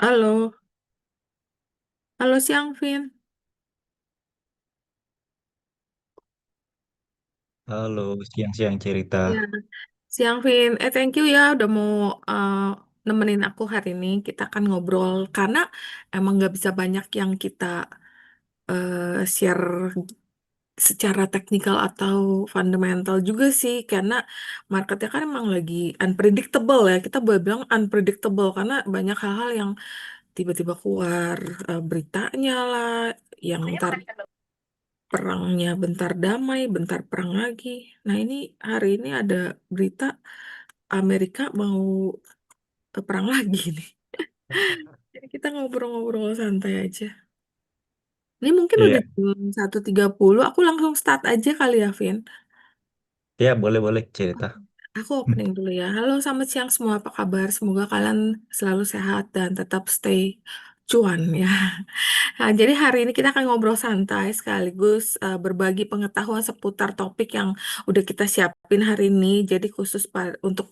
Halo, halo siang, Vin. Halo, siang-siang cerita. Ya, siang, Vin. Thank you ya udah mau uh, nemenin aku hari ini. Kita akan ngobrol karena emang nggak bisa banyak yang kita share secara teknikal atau fundamental juga sih, karena marketnya kan emang lagi unpredictable ya. Kita boleh bilang unpredictable karena banyak hal-hal yang tiba-tiba keluar beritanya lah, yang ntar perangnya bentar damai, bentar perang lagi. Nah, ini hari ini ada berita Amerika mau perang lagi nih. Jadi kita ngobrol-ngobrol santai aja. Ini mungkin udah Iya, jam 1.30. Aku langsung start aja kali ya, Vin. ya boleh-boleh cerita. Aku opening dulu ya. Halo, selamat siang semua. Apa kabar? Semoga kalian selalu sehat dan tetap stay cuan ya. Nah, jadi hari ini kita akan ngobrol santai sekaligus berbagi pengetahuan seputar topik yang udah kita siapin hari ini. Jadi khusus untuk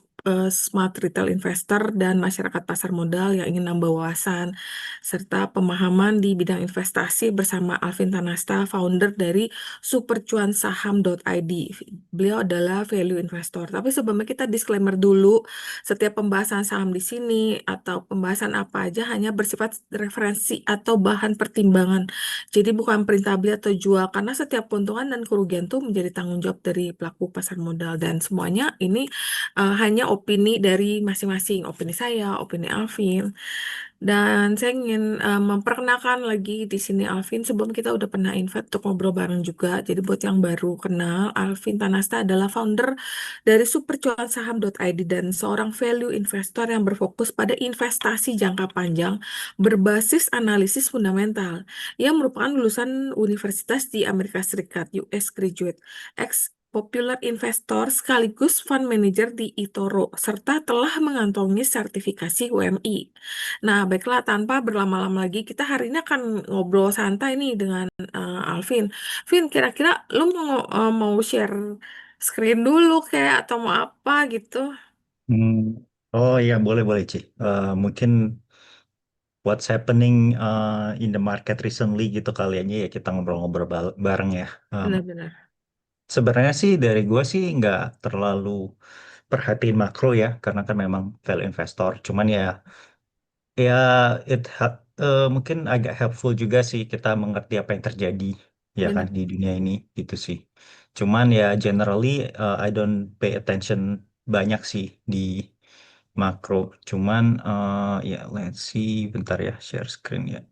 smart retail investor dan masyarakat pasar modal yang ingin nambah wawasan serta pemahaman di bidang investasi bersama Alvin Tanasta, founder dari supercuansaham.id. Beliau adalah value investor. Tapi sebelumnya kita disclaimer dulu, setiap pembahasan saham di sini atau pembahasan apa aja hanya bersifat referensi atau bahan pertimbangan. Jadi bukan perintah beli atau jual karena setiap keuntungan dan kerugian itu menjadi tanggung jawab dari pelaku pasar modal dan semuanya ini hanya opini dari masing-masing, opini saya, opini Alvin. Dan saya ingin memperkenalkan lagi di sini Alvin sebelum kita udah pernah invite untuk ngobrol bareng juga. Jadi buat yang baru kenal, Alvin Tanasta adalah founder dari supercuansaham.id dan seorang value investor yang berfokus pada investasi jangka panjang berbasis analisis fundamental. Ia merupakan lulusan universitas di Amerika Serikat, US graduate, ex Popular Investor sekaligus fund manager di eToro, serta telah mengantongi sertifikasi WMI. Nah, baiklah, tanpa berlama-lama lagi, kita hari ini akan ngobrol santai nih dengan Alvin. Vin, kira-kira lu mau share screen dulu kayak atau mau apa gitu? Hmm. Oh iya, boleh-boleh, Ci. Mungkin what's happening in the market recently gitu kali aja ya kita ngobrol-ngobrol bareng ya. Benar-benar. Sebenarnya sih dari gue sih nggak terlalu perhatiin makro ya, karena kan memang value investor. Cuman ya mungkin agak helpful juga sih kita mengerti apa yang terjadi ya kan Benar. di dunia ini gitu sih. Cuman ya generally I don't pay attention banyak sih di makro. Cuman ya let's see bentar ya share screen ya.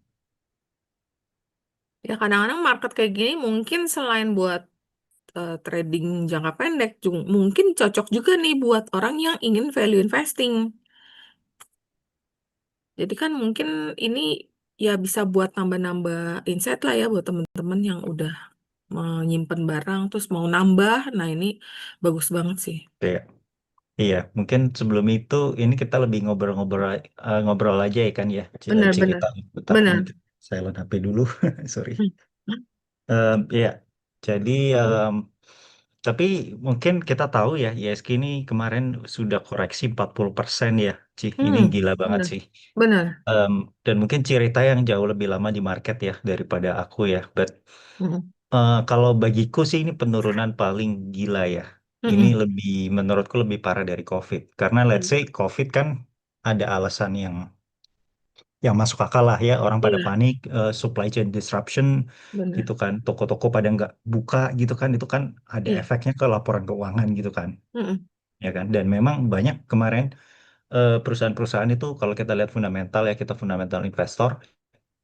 Ya, kadang-kadang market kayak gini mungkin selain buat trading jangka pendek, mungkin cocok juga nih buat orang yang ingin value investing. Jadi kan mungkin ini ya bisa buat nambah-nambah insight lah ya buat temen-temen yang udah menyimpan barang terus mau nambah. Nah, ini bagus banget sih. Iya, iya. Mungkin sebelum itu ini kita lebih ngobrol-ngobrol ngobrol aja ya kan ya cerita. Benar-benar. Bentar, Benar. mungkin silent HP dulu. Sorry. Hmm. Iya. Jadi tapi mungkin kita tahu ya, ISG ini kemarin sudah koreksi 40% ya. Cih, ini Hmm, gila banget benar. sih. Benar. Em, dan mungkin cerita yang jauh lebih lama di market ya daripada aku ya. But Mm-mm. kalau bagiku sih ini penurunan paling gila ya. Ini Mm-mm. lebih, menurutku lebih parah dari COVID. Karena let's say COVID kan ada alasan yang masuk akal lah ya. Orang pada Iya, panik, supply chain disruption gitu benar. kan. Toko-toko pada nggak buka gitu kan. Itu kan ada Iya. efeknya ke laporan keuangan gitu kan. Mm-mm. Ya kan. Dan memang banyak kemarin perusahaan-perusahaan itu kalau kita lihat fundamental ya, kita fundamental investor,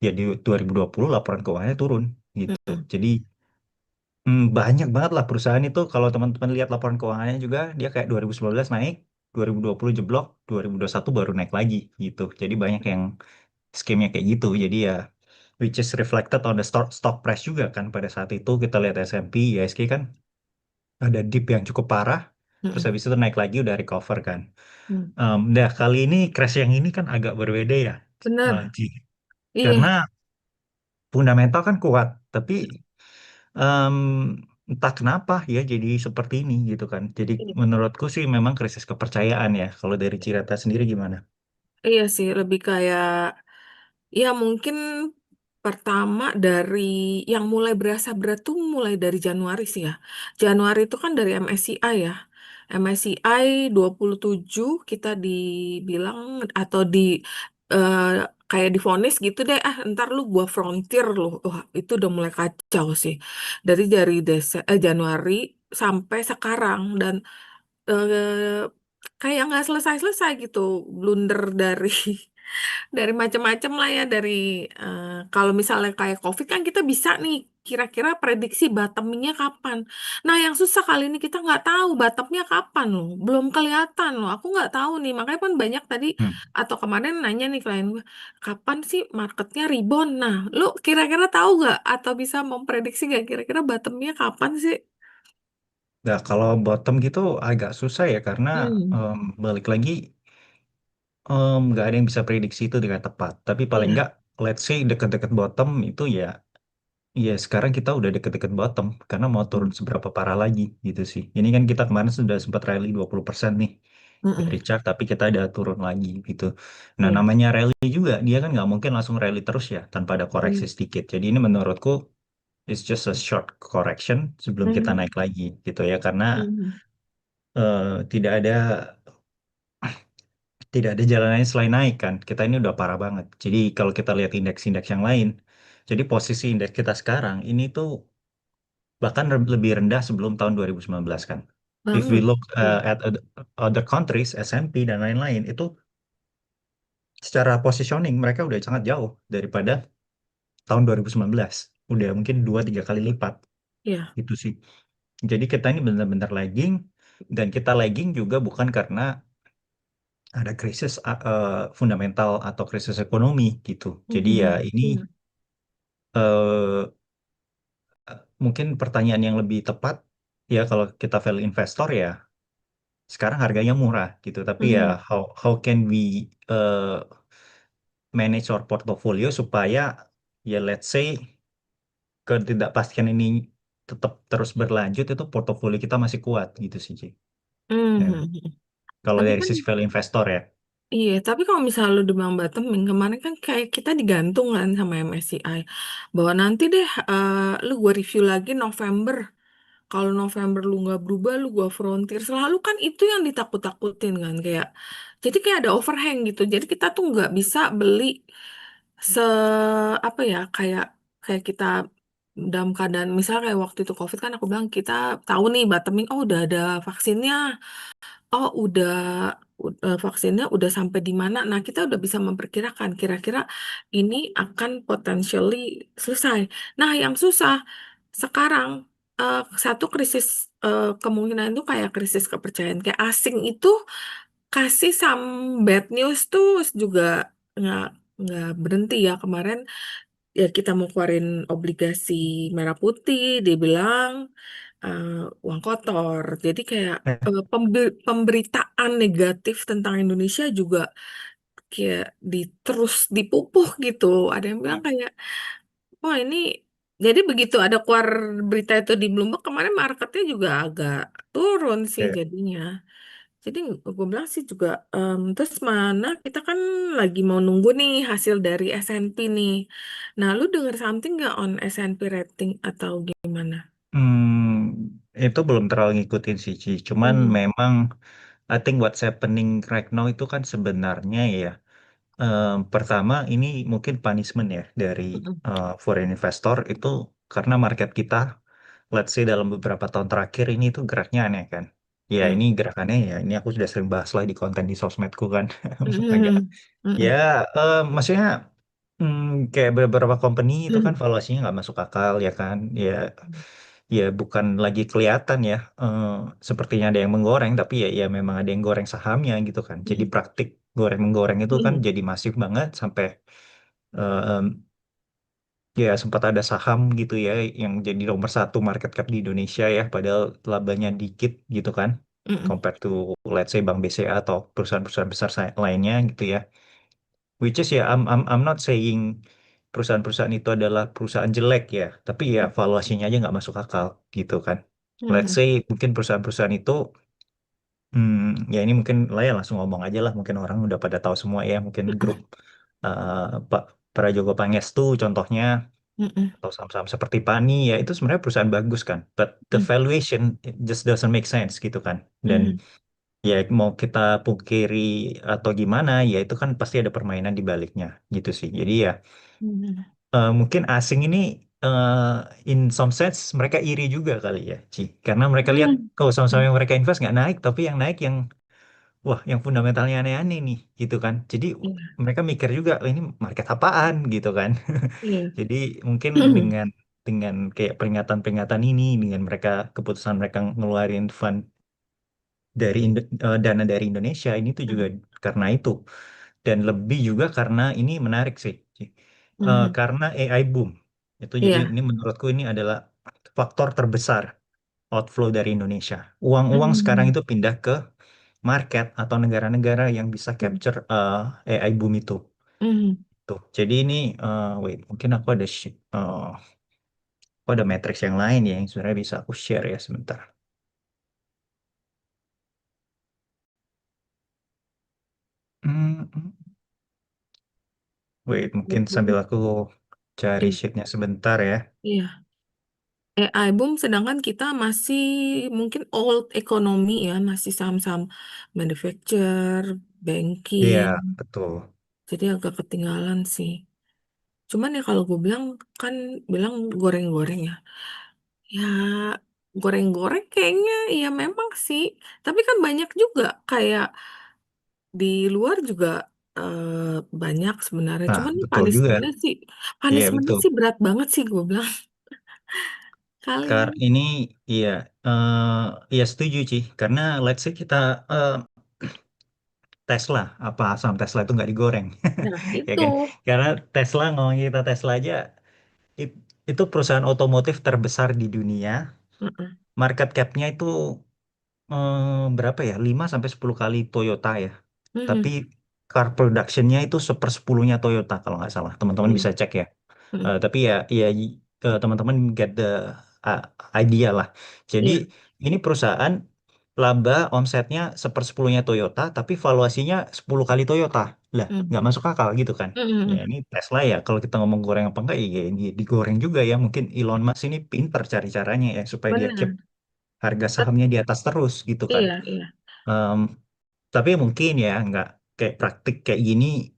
ya di 2020 laporan keuangannya turun gitu. Mm-mm. Jadi banyak banget lah perusahaan itu kalau teman-teman lihat laporan keuangannya juga dia kayak 2019 naik, 2020 jeblok, 2021 baru naik lagi gitu. Jadi banyak yang skemnya kayak gitu. Jadi ya which is reflected on the stock price juga kan pada saat itu kita lihat S&P, ISG kan ada dip yang cukup parah, terus Mm-mm. habis itu naik lagi udah recover kan. Mm. Nah kali ini crash yang ini kan agak berbeda ya, Benar. Ji. Karena Iya. fundamental kan kuat, tapi em, entah kenapa ya jadi seperti ini gitu kan. Jadi Iya. menurutku sih memang krisis kepercayaan ya. Kalau dari Cirata sendiri gimana? Iya sih, lebih kayak Ya mungkin pertama dari yang mulai berasa berat tuh mulai dari Januari sih ya. Januari itu kan dari MSCI ya. MSCI 27 kita dibilang atau eh, kayak divonis gitu deh. Ah ntar lu gua frontier loh. Wah itu udah mulai kacau sih. Januari sampai sekarang dan kayak nggak selesai-selesai gitu. Blunder dari dari macam-macam lah ya dari kalau misalnya kayak COVID kan kita bisa nih kira-kira prediksi bottomingnya kapan. Nah yang susah kali ini kita nggak tahu bottomnya kapan loh, belum kelihatan loh. Aku nggak tahu nih makanya kan banyak tadi Hmm. atau kemarin nanya nih klien gue kapan sih marketnya rebound. Nah lu kira-kira tahu nggak atau bisa memprediksi nggak kira-kira bottomnya kapan sih? Nah, kalau bottom gitu agak susah ya karena Hmm, balik lagi nggak ada yang bisa prediksi itu dengan tepat. Tapi paling iya. nggak, let's say deket-deket bottom itu ya, ya sekarang kita udah deket-deket bottom karena mau turun Hmm, seberapa parah lagi gitu sih. Ini kan kita kemarin sudah sempat rally 20% nih dari mm-mm, chart, tapi kita ada turun lagi gitu. Nah, iya. namanya rally juga, dia kan nggak mungkin langsung rally terus ya tanpa ada koreksi Mm-mm, sedikit. Jadi ini menurutku it's just a short correction sebelum kita mm-mm, naik lagi gitu ya, karena mm-mm, tidak ada jalan lain selain naik kan. Kita ini udah parah banget. Jadi kalau kita lihat indeks-indeks yang lain, jadi posisi indeks kita sekarang ini tuh bahkan lebih rendah sebelum tahun 2019 kan. If we banget. look Iya. at other countries, S&P dan lain-lain, itu secara positioning mereka udah sangat jauh daripada tahun 2019. Udah mungkin 2-3 kali lipat Iya. itu sih. Jadi kita ini benar-benar lagging, dan kita lagging juga bukan karena ada krisis fundamental atau krisis ekonomi gitu. Jadi ya Mhm. ini Iya. eh, mungkin pertanyaan yang lebih tepat ya, kalau kita value investor ya sekarang harganya murah gitu. Tapi ya Mhm. how can we manage our portfolio supaya ya let's say ketidakpastian ini tetap terus berlanjut, itu portofolio kita masih kuat gitu sih, Ci. Ya. Mhm. Kalau Tapi dari kan sisi value investor ya. iya, tapi kalau misalnya lu demam bottoming kemarin kan kayak kita digantung kan sama MSCI bahwa nanti deh lu gua review lagi November. Kalau November lu nggak berubah, lu gua frontier. Selalu kan itu yang ditakut-takutin kan kayak. Jadi kayak ada overhang gitu. Jadi kita tuh nggak bisa beli se apa ya kayak kayak kita dalam keadaan misalnya kayak waktu itu COVID kan aku bilang kita tahu nih bottoming oh udah ada vaksinnya oh vaksinnya udah sampai di mana nah kita udah bisa memperkirakan kira-kira ini akan potentially selesai nah yang susah sekarang satu krisis kemungkinan itu kayak krisis kepercayaan kayak asing itu kasih some bad news tuh juga nggak nggak berhenti ya kemarin ya kita mau keluarin obligasi merah putih dibilang eh, uang kotor jadi kayak pemberitaan negatif tentang Indonesia juga kayak terus dipupuk gitu ada yang bilang kayak wah ini jadi begitu ada keluar berita itu di Bloomberg kemarin marketnya juga agak turun sih Kayak, jadinya jadi gue bilang sih juga terus mana kita kan lagi mau nunggu nih hasil dari S&P nih. Nah, lu denger something nggak on S&P rating atau gimana? itu belum terlalu ngikutin sih, Ci. Cuman Mhm, memang I think what's happening right now itu kan sebenarnya ya, pertama ini mungkin punishment ya dari mhm, foreign investor itu, karena market kita let's say dalam beberapa tahun terakhir ini tuh geraknya aneh kan. Ya ya. ini gerakannya ya, ini aku sudah sering bahas lah di konten di sosmedku kan. Agak Mhm, ya, mhm, maksudnya kayak beberapa company itu kan mhm, valuasinya nggak masuk akal ya kan. Ya, ya bukan lagi kelihatan ya, sepertinya ada yang menggoreng, tapi ya ya memang ada yang goreng sahamnya gitu kan. Jadi mhm, praktik goreng menggoreng itu kan mhm, jadi masif banget sampai eh, ya sempat ada saham gitu ya yang jadi nomor satu market cap di Indonesia ya, padahal labanya dikit gitu kan, mhm, compared to let's say Bank BCA atau perusahaan-perusahaan besar lainnya gitu ya. Which is ya, I'm not saying perusahaan-perusahaan itu adalah perusahaan jelek ya, tapi ya valuasinya aja nggak masuk akal gitu kan. Let's mhm, say mungkin perusahaan-perusahaan itu, ya ini mungkin lah ya langsung ngomong aja lah, mungkin orang udah pada tahu semua ya, mungkin grup Prajogo Pangestu contohnya, Mm-mm. atau saham-saham seperti Pani ya itu sebenarnya perusahaan bagus kan, but the Mm. valuation it just doesn't make sense gitu kan. Dan Mhm. ya mau kita pungkiri atau gimana ya itu kan pasti ada permainan di baliknya gitu sih. Jadi ya Mhm. mungkin asing ini eh, in some sense mereka iri juga kali ya, Ci. Karena mereka lihat Mhm. kalau sama-sama yang mereka invest nggak naik, tapi yang naik yang wah yang fundamentalnya aneh-aneh nih gitu kan. Jadi Iya. mereka mikir juga, "Oh, ini market apaan gitu kan." Iya. Jadi mungkin dengan kayak peringatan-peringatan ini, dengan mereka keputusan mereka ngeluarin fund dari dana dari Indonesia ini tuh juga Mhm. karena itu. Dan lebih juga karena ini menarik sih, Ci. Mhm. Karena AI boom. Itu jadi Iya. ini menurutku ini adalah faktor terbesar outflow dari Indonesia. Uang-uang sekarang Mhm. itu pindah ke market atau negara-negara yang bisa Mhm. capture AI boom itu. Mhm. Tuh. Jadi ini wait, mungkin aku ada matriks yang lain ya yang sebenarnya bisa aku share ya sebentar. Hmm, hmm. Wait, mungkin sambil aku cari Iya. sheetnya sebentar ya. Iya. AI boom, sedangkan kita masih mungkin old economy ya, masih saham-saham manufacture, Iya, banking. betul. Jadi agak ketinggalan sih. Cuman ya kalau gue bilang kan bilang goreng-goreng ya. Ya goreng-goreng kayaknya ya memang sih. Tapi kan banyak juga kayak di luar juga banyak sebenarnya. Nah, Cuman betul juga. punishmentnya sih, Iya, punishmentnya betul. sih berat banget sih gue bilang. Kali. Ini iya, iya setuju Ci. Karena let's say kita eh, Tesla, apa saham Tesla itu nggak digoreng, Nah ya itu. kan? Karena Tesla ngomong kita Tesla aja, it- itu perusahaan otomotif terbesar di dunia. Mm-mm. Market cap-nya itu berapa ya? 5 sampai 10 kali Toyota ya. Tapi Mhm. car production-nya itu sepersepuluhnya Toyota kalau nggak salah. Teman-teman Iya. bisa cek ya. Mm-mm. Tapi teman-teman get the uh, idea lah. Jadi Iya. ini perusahaan laba omsetnya sepersepuluhnya Toyota, tapi valuasinya 10 kali Toyota. Lah, Mm. nggak masuk akal gitu kan? Ya Mm-mm. ini Tesla ya. Kalau kita ngomong goreng apa enggak, ya digoreng juga ya. Mungkin Elon Musk ini pinter cari caranya ya supaya dia keep Benar. harga Tet- sahamnya di atas terus gitu kan. Iya, iya. Em, tapi mungkin ya nggak kayak praktik kayak gini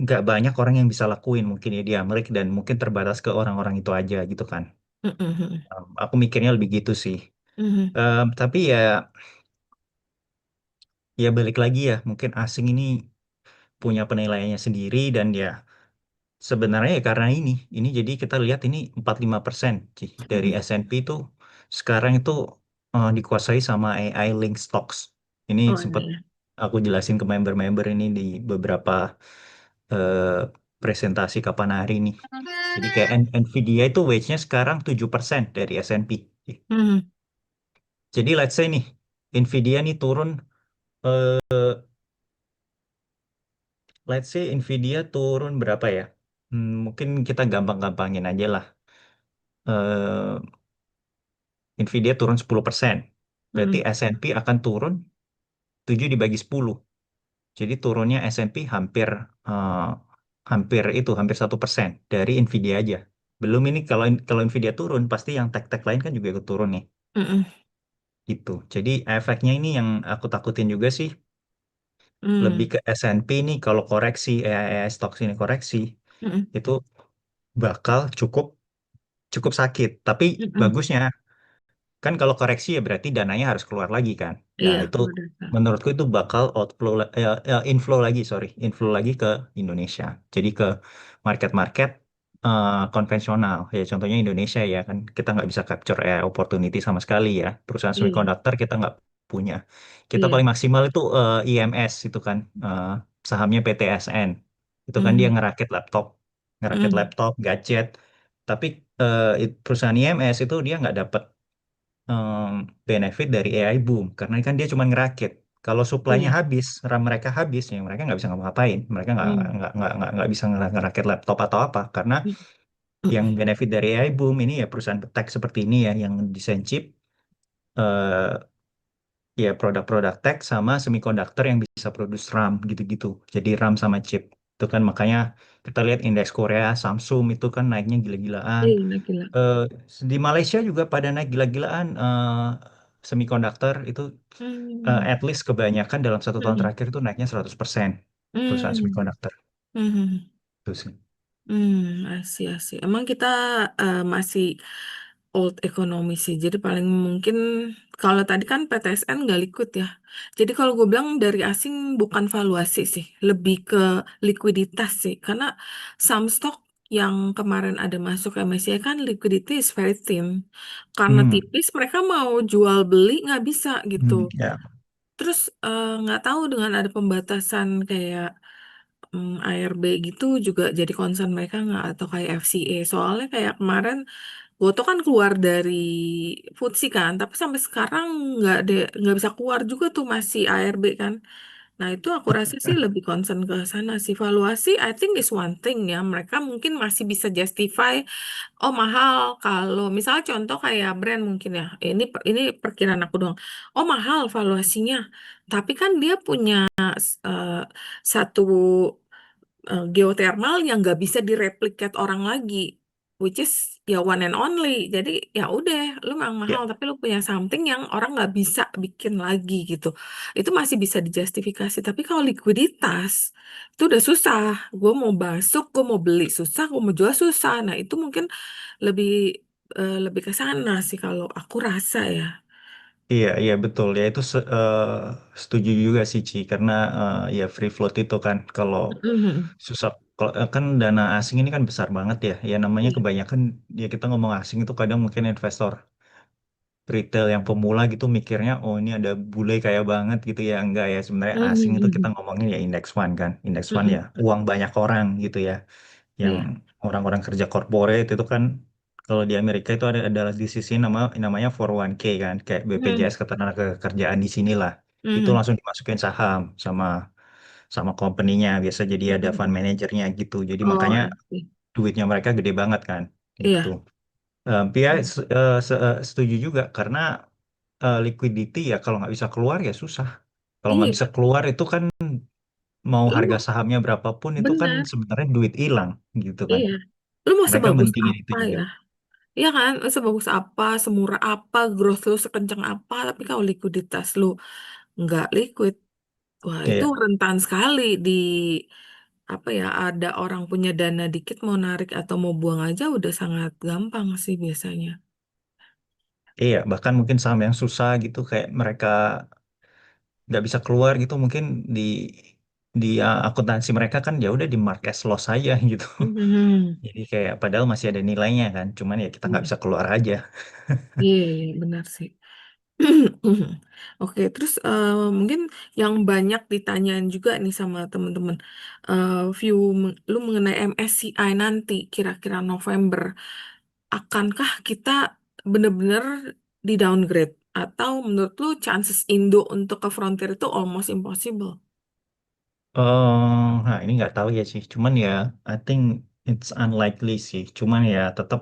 nggak banyak orang yang bisa lakuin mungkin ya di Amerika dan mungkin terbatas ke orang-orang itu aja gitu kan. Mm-mm. Aku mikirnya lebih gitu sih. Mhm. Tapi ya balik lagi ya mungkin asing ini punya penilaiannya sendiri dan ya sebenarnya ya karena ini jadi kita lihat ini 45% sih dari Mhm. S&P itu sekarang itu dikuasai sama AI link stocks. Ini Oh sempat iya. aku jelasin ke member-member ini di beberapa eh, presentasi kapan hari ini. Jadi kayak Nvidia itu weight-nya sekarang 7% dari S&P. Mhm. Jadi let's say nih, Nvidia nih turun, eh, let's say Nvidia turun berapa ya? Mungkin kita gampang-gampangin aja lah. Eh, Nvidia turun 10%. Berarti Mhm. S&P akan turun 7 dibagi 10. Jadi turunnya S&P eh, hampir 1% dari Nvidia aja. Belum ini kalau Nvidia turun, pasti yang tech-tech lain kan juga ikut turun nih. Mhm. Gitu. Jadi efeknya ini yang aku takutin juga sih. Lebih Mhm. ke S&P nih kalau koreksi, AI stocks ini koreksi, Mhm. itu bakal cukup cukup sakit. Tapi Mhm. bagusnya kan kalau koreksi ya berarti dananya harus keluar lagi kan. Nah, Iya, itu keluar data. menurutku itu bakal inflow lagi, sorry, inflow lagi ke Indonesia. Jadi ke market-market konvensional. Ya contohnya Indonesia ya kan kita nggak bisa capture opportunity sama sekali ya. Perusahaan Iya, semiconductor kita nggak punya. Kita iya. paling maksimal itu IMS itu kan sahamnya PTSN. Itu kan dia Mhm. ngerakit Mhm. laptop, gadget. Tapi perusahaan IMS itu dia nggak dapat em, benefit dari AI boom karena kan dia cuma ngerakit. Kalau suplainya Iya. habis, RAM mereka habis, ya mereka nggak bisa ngapa-ngapain. Mereka Mhm. nggak bisa ngerakit laptop atau apa karena yang Mhm. benefit dari AI boom ini ya perusahaan tech seperti ini ya yang desain chip, eh, ya produk-produk tech sama semiconductor yang bisa produce RAM gitu-gitu. Jadi RAM sama chip. Itu kan makanya kita lihat indeks Korea, Samsung itu kan naiknya gila-gilaan. Iya, gila. Eh, di Malaysia juga pada naik gila-gilaan, semikonduktor itu, Hmm. at least kebanyakan dalam 1 tahun Hmm. terakhir itu naiknya 100% perusahaan Hmm. semikonduktor. Hmm. Itu sih. Asih, asih. Emang kita masih old economy sih. Jadi paling mungkin kalau tadi kan PTSN nggak liquid ya. Jadi kalau gue bilang dari asing bukan valuasi sih, lebih ke likuiditas sih. Karena some stock yang kemarin ada masuk MSCI kan liquidity is very thin. Karena Hmm. tipis mereka mau jual beli nggak bisa gitu. Ya. Terus nggak tahu dengan ada pembatasan kayak ARB gitu juga jadi concern mereka nggak atau kayak FCA soalnya kayak kemarin Goto kan keluar dari FTSE kan tapi sampai sekarang nggak bisa keluar juga tuh masih ARB kan. Nah, itu aku rasa sih lebih concern ke sana sih. Valuasi, I think is one thing ya. Mereka mungkin masih bisa justify, oh mahal kalau misalnya contoh kayak brand mungkin ya. Ini perkiraan aku doang. Oh mahal valuasinya. Tapi kan dia punya eh, satu geothermal yang nggak bisa direplikat orang lagi, which is ya one and only. Jadi ya udah, lu memang Ya. mahal, tapi lu punya something yang orang nggak bisa bikin lagi gitu. Itu masih bisa dijustifikasi. Tapi kalau likuiditas itu udah susah. Gue mau masuk, gue mau beli susah, gue mau jual susah. Nah itu mungkin lebih lebih ke sana sih kalau aku rasa ya. Iya, iya betul ya itu setuju juga sih Ci karena ya free float itu kan kalau Mhm. susah kan dana asing ini kan besar banget ya. Ya namanya Iya. kebanyakan ya kita ngomong asing itu kadang mungkin investor retail yang pemula gitu mikirnya oh ini ada bule kaya banget gitu ya enggak ya sebenarnya asing itu kita Mhm. ngomongin ya index fund kan. Index fund ya Mhm. uang banyak orang gitu ya. Yang Iya. orang-orang kerja corporate itu kan kalau di Amerika itu adalah di sisi namanya 401k kan kayak Mhm. BPJS ketenagakerjaan di sinilah itu Mhm. langsung dimasukin saham sama sama company-nya biasa jadi ada fund Mhm. manajernya gitu jadi Oh, makanya I see. duitnya mereka gede banget kan gitu. Iya. Tapi ya setuju juga karena liquidity ya kalau nggak bisa keluar ya susah kalau nggak Iya, bisa keluar itu kan mau harga lu sahamnya berapapun itu kan benar, sebenarnya duit hilang gitu kan. iya. Lu mau Mereka sebagus mentingin itu apa juga. ya? Iya kan, lu sebagus apa, semurah apa, growth lu sekencang apa, tapi kalau likuiditas lu nggak liquid, wah itu Iya, rentan sekali di apa ya, ada orang punya dana dikit mau narik atau mau buang aja udah sangat gampang sih biasanya. iya. Bahkan mungkin saham yang susah gitu, kayak mereka nggak bisa keluar gitu, mungkin di akuntansi mereka kan ya udah di mark as loss aja gitu. Mhm. Jadi kayak padahal masih ada nilainya kan, cuman ya kita nggak Iya, bisa keluar aja. iya, iya, benar sih. Oke, terus mungkin yang banyak ditanyain juga nih sama teman-teman, view lu mengenai MSCI nanti kira-kira November, akankah kita benar-benar di downgrade atau menurut lu chances Indo untuk ke frontier itu almost impossible? Nah ini nggak tahu ya sih, cuman ya I think it's unlikely sih. Cuman ya tetap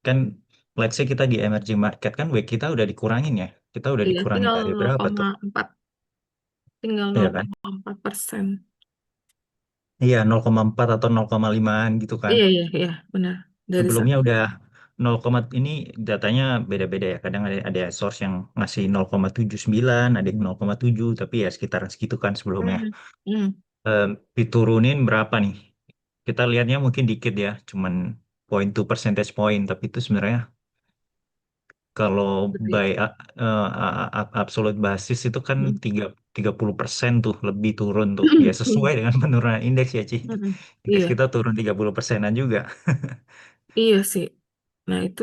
kan, let's say kita di emerging market kan, weight kita udah dikurangin ya, kita udah Iya, dikurangin tinggal dari berapa tuh? 0,4, tinggal Iya kan? 0,4%. Iya 0,4 atau 0,5-an gitu kan. Iya, iya, iya, benar. Dari Sebelumnya sana. udah 0, ini datanya beda-beda ya. Kadang ada source yang ngasih 0,79, ada yang 0,7, tapi ya sekitaran segitu kan sebelumnya. Hmm. Hmm. Diturunin berapa nih? Kita lihatnya mungkin dikit ya, cuman 0,2 percentage point, tapi itu sebenarnya kalau Gede. by absolute basis itu kan Hmm. 30% tuh lebih turun tuh. Ya sesuai dengan penurunan indeks ya, Ci. Hmm. Indeks Iya, kita turun 30%-an juga. iya sih. Nah itu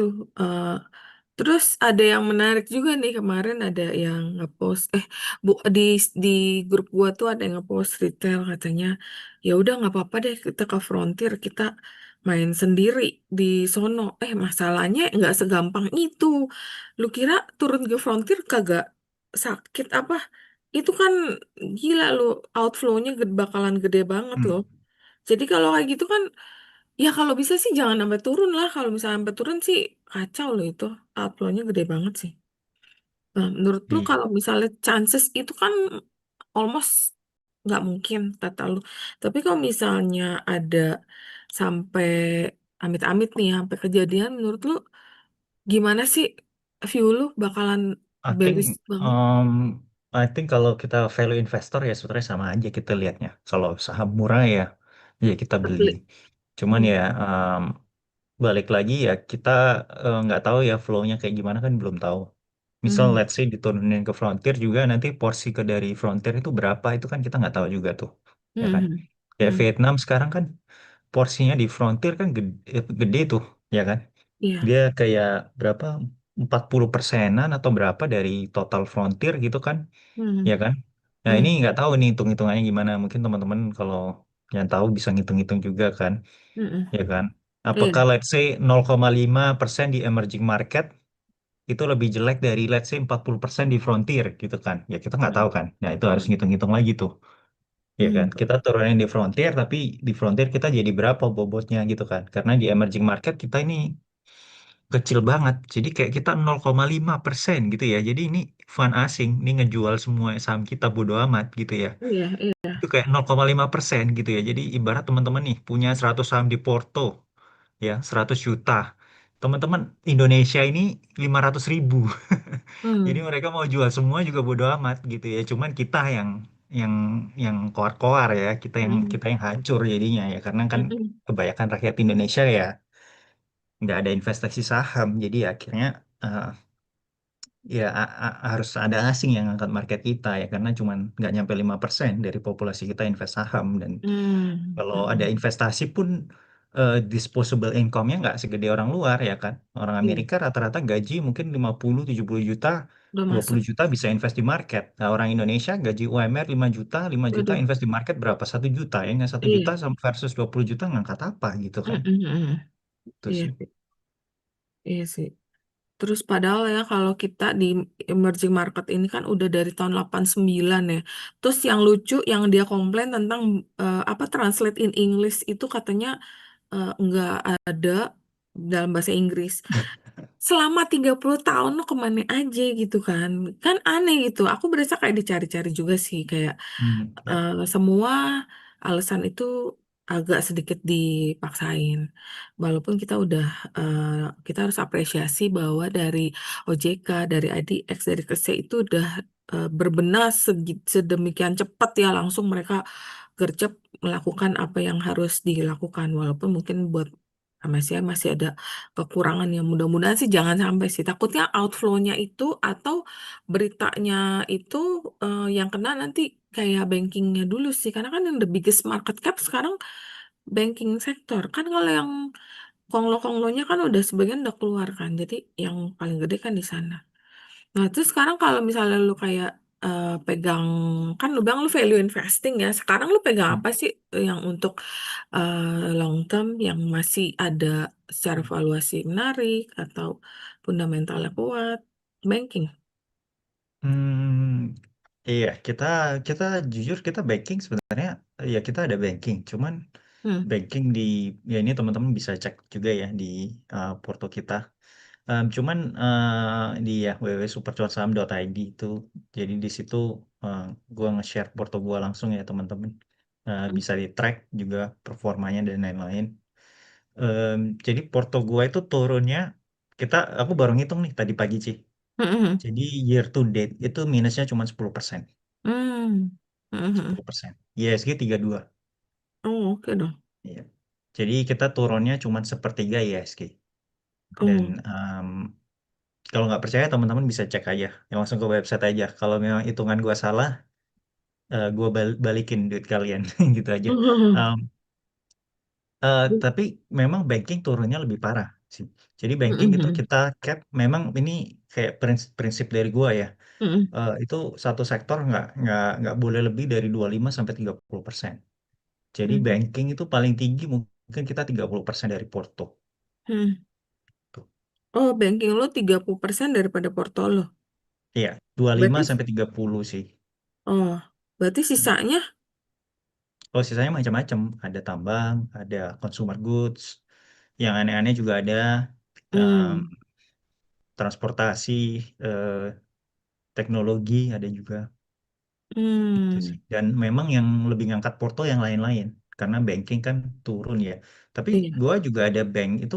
terus ada yang menarik juga nih kemarin ada yang ngepost bu di grup gua tuh ada yang ngepost retail katanya ya udah nggak apa-apa deh kita ke Frontier kita main sendiri di sono masalahnya nggak segampang itu lu kira turun ke Frontier kagak sakit apa itu kan gila lu outflow-nya bakalan gede banget loh Hmm. jadi kalau kayak gitu kan ya kalau bisa sih jangan sampai turun lah. Kalau misalnya sampai turun sih kacau loh itu. Uploadnya gede banget sih. Nah, menurut lu Iya. kalau misalnya chances itu kan almost nggak mungkin kata lu. Tapi kalau misalnya ada sampai amit-amit nih, sampai kejadian, menurut lu gimana sih view lu bakalan I think bearish banget? um, I think kalau kita value investor ya sebenarnya sama aja kita lihatnya. Kalau saham murah ya ya kita beli. Beli. Cuman Hmm. ya balik lagi ya kita nggak tahu ya flow-nya kayak gimana kan belum tahu. Misal Hmm. let's say diturunin ke Frontier juga nanti porsi ke dari Frontier itu berapa itu kan kita nggak tahu juga tuh. Ya kan? Hmm. Kayak Hmm. Vietnam sekarang kan porsinya di Frontier kan gede, gede tuh, ya kan? Iya. Dia kayak berapa 40 persenan atau berapa dari total Frontier gitu kan, Hmm. ya kan? Nah ini Hmm. nggak tahu nih hitung-hitungannya gimana. Mungkin teman-teman kalau yang tahu bisa ngitung-ngitung juga kan, Hmm. ya kan? Iya. Apakah let's say 0,5% di emerging market itu lebih jelek dari let's say 40% di Frontier gitu kan? Ya kita nggak tahu Hmm. kan. Ya itu harus Hmm. ngitung-ngitung lagi tuh. Ya kan, Hmm. kita turunin di Frontier, tapi di Frontier kita jadi berapa bobotnya gitu kan? Karena di emerging market kita ini kecil banget, jadi kayak kita 0,5% gitu ya. Jadi ini fund asing, ini ngejual semua saham kita bodo amat gitu ya. Iya. Iya. Itu kayak 0,5% gitu ya. Jadi ibarat teman-teman nih punya 100 saham di Porto, ya 100 juta. Teman-teman Indonesia ini 500.000. Jadi Hmm. mereka mau jual semua juga bodo amat gitu ya. Cuman kita yang yang koar-koar ya, Hmm. kita yang hancur jadinya ya. Karena kan Hmm. kebanyakan rakyat Indonesia ya nggak ada investasi saham. Jadi akhirnya eh, ya harus ada asing yang angkat market kita ya. Karena cuman nggak nyampe 5% dari populasi kita invest saham. Dan Hmm. kalau ada Hmm. investasi pun disposable income-nya nggak segede orang luar ya kan. Orang Iya. Amerika rata-rata gaji mungkin 50-70 juta, Udah 20 masuk. juta bisa invest di market. Nah, orang Indonesia gaji UMR 5 juta, 5 juta Waduh. invest di market berapa? 1 juta ya. Nggak 1 juta Iya. versus 20 juta ngangkat apa gitu Hmm. kan. Hmm. Hmm. Itu Iya sih. sih. Iya sih. Terus padahal ya kalau kita di emerging market ini kan udah dari tahun 89 ya. Terus yang lucu yang dia komplain tentang apa translate in English itu katanya nggak ada dalam bahasa Inggris. Selama 30 tahun lo kemana aja gitu kan. Kan aneh gitu. Aku berasa kayak dicari-cari juga sih kayak Ya. semua alasan itu agak sedikit dipaksain. Walaupun kita udah eh, kita harus apresiasi bahwa dari OJK, dari IDX, dari KSE itu udah berbenah sedemikian cepat ya langsung mereka gercep melakukan apa yang harus dilakukan. Walaupun mungkin buat masih ada kekurangan yang mudah-mudahan sih jangan sampai sih. Takutnya outflow-nya itu atau beritanya itu yang kena nanti kayak bankingnya dulu sih. Karena kan yang the biggest market cap sekarang banking sektor. Kan kalau yang konglo-konglonya kan udah sebagian udah keluar kan. Jadi yang paling gede kan di sana. Nah, terus sekarang kalau misalnya lu kayak pegang, kan lu bilang lu value investing ya. Sekarang lu pegang apa sih yang untuk long term yang masih ada secara valuasi menarik atau fundamentalnya kuat? Banking. Iya, kita kita jujur kita banking sebenarnya ya kita ada banking, cuman Hmm. banking di ya ini teman-teman bisa cek juga ya di porto kita. Cuman di ya www.supercuansaham.id itu jadi di situ uh, gua nge-share porto gua langsung ya teman-teman. Bisa di track juga performanya dan lain-lain. Em, jadi porto gua itu turunnya aku baru ngitung nih tadi pagi sih. Hmm. Hmm. Jadi year to date itu minusnya cuma 10%. Hmm. Hmm. Hmm. 10%. ISG 32. Oh, oke dong. Iya. Jadi kita turunnya cuma sepertiga ISG. Dan Oh. kalau nggak percaya teman-teman bisa cek aja. Ya, langsung ke website aja. Kalau memang hitungan gua salah, gua balikin duit kalian gitu aja. Em, tapi memang banking turunnya lebih parah sih. Jadi banking itu Hmm. kita cap memang ini kayak prinsip dari gua ya. Hmm. Itu satu sektor nggak boleh lebih dari 25-30%. Jadi Hmm. banking itu paling tinggi mungkin kita 30% dari porto. Hmm. Tuh. Oh, banking lo 30% daripada portfolio. Lo. Iya, 25 Berarti, sampai 30 sih. oh, berarti sisanya, Kalau sisanya macam-macam, ada tambang, ada consumer goods, yang aneh-aneh juga ada em, hmm, transportasi, eh, teknologi ada juga. Gitu Hmm, sih. Dan memang yang lebih ngangkat porto yang lain-lain karena banking kan turun ya. Tapi iya. gua juga ada bank itu,